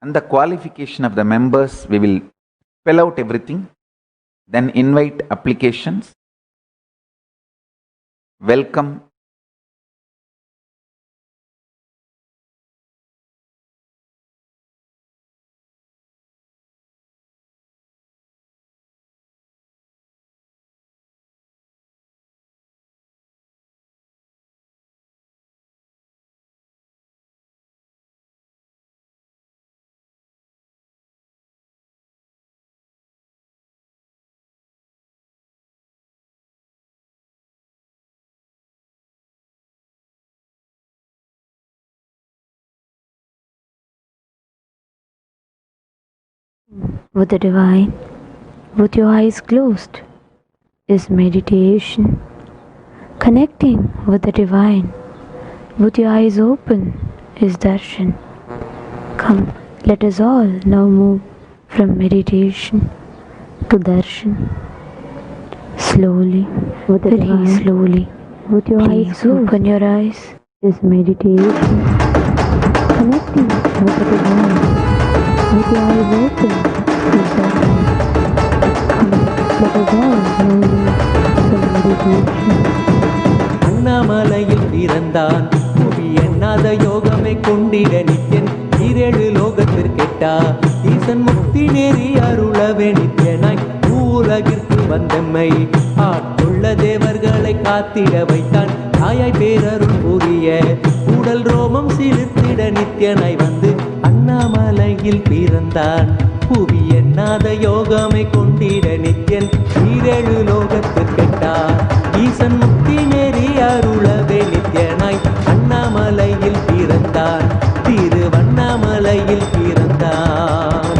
and the qualification of the members, we will spell out everything, then invite applications, welcome with the divine, with your eyes closed, is meditation. Connecting with the divine, with your eyes open, is darshan. Come, let us all now move from meditation to darshan. Slowly, very slowly, with your eyes open your eyes, is meditation. Connecting with the divine, with your eyes open, is darshan. Come, let us all now move from meditation. அண்ணாமலையில் பிறந்தான் புவி எண்ணாத யோகமை கொண்டிட நித்யன் ஈரேழு லோகத்திற்கெட்டா ஈசன் முக்தி நெறி அருளவே நித்யனாய் உலகிற்கு வந்தம்மை ஆட்கொள்ள தேவர்களை காத்திட வைத்தான் தாயாய் பேரருள் புரிய உடல் ரோமம் சிலிர்த்திட நித்யனாய் வந்து அண்ணாமலையில் பிறந்தான் புவி எண்ணாத யோகமை கொண்டிட நித்யன் ஈரேழு லோகத்திற்கெட்டார் ஈசன் முக்தி நெறி அருளவே நித்யனாய் அண்ணாமலையில் பிறந்தான் திருவண்ணாமலையில் பிறந்தான்.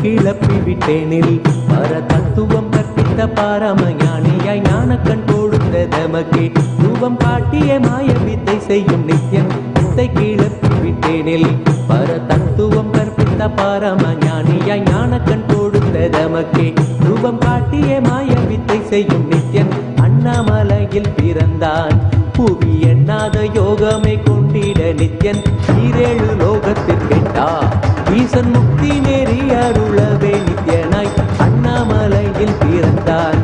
கிளப்பி விட்டேனில் பர தத்துவம் கற்பித்த பாரமஞானியாய் ஞானக்கண் கொடுத்த தமக்கே ரூபம் காட்டிய மாய வித்தை செய்யும் நித்யன் வித்தை கிளப்பி விட்டேனில் பர தத்துவம் கற்பித்த பாரமஞானியாய் ஞானக்கண் கொடுத்த தமக்கே ரூபம் காட்டிய மாய வித்தை செய்யும் நித்யன் அண்ணாமலையில் பிறந்தான் புவி எண்ணாத யோகமை கொண்டிட நித்யன் ஈரேழு லோகத்திற்கெட்டா ஈசன் முக்தி நெறி அருளவே நித்யனாய் அண்ணாமலையில் பிறந்தான்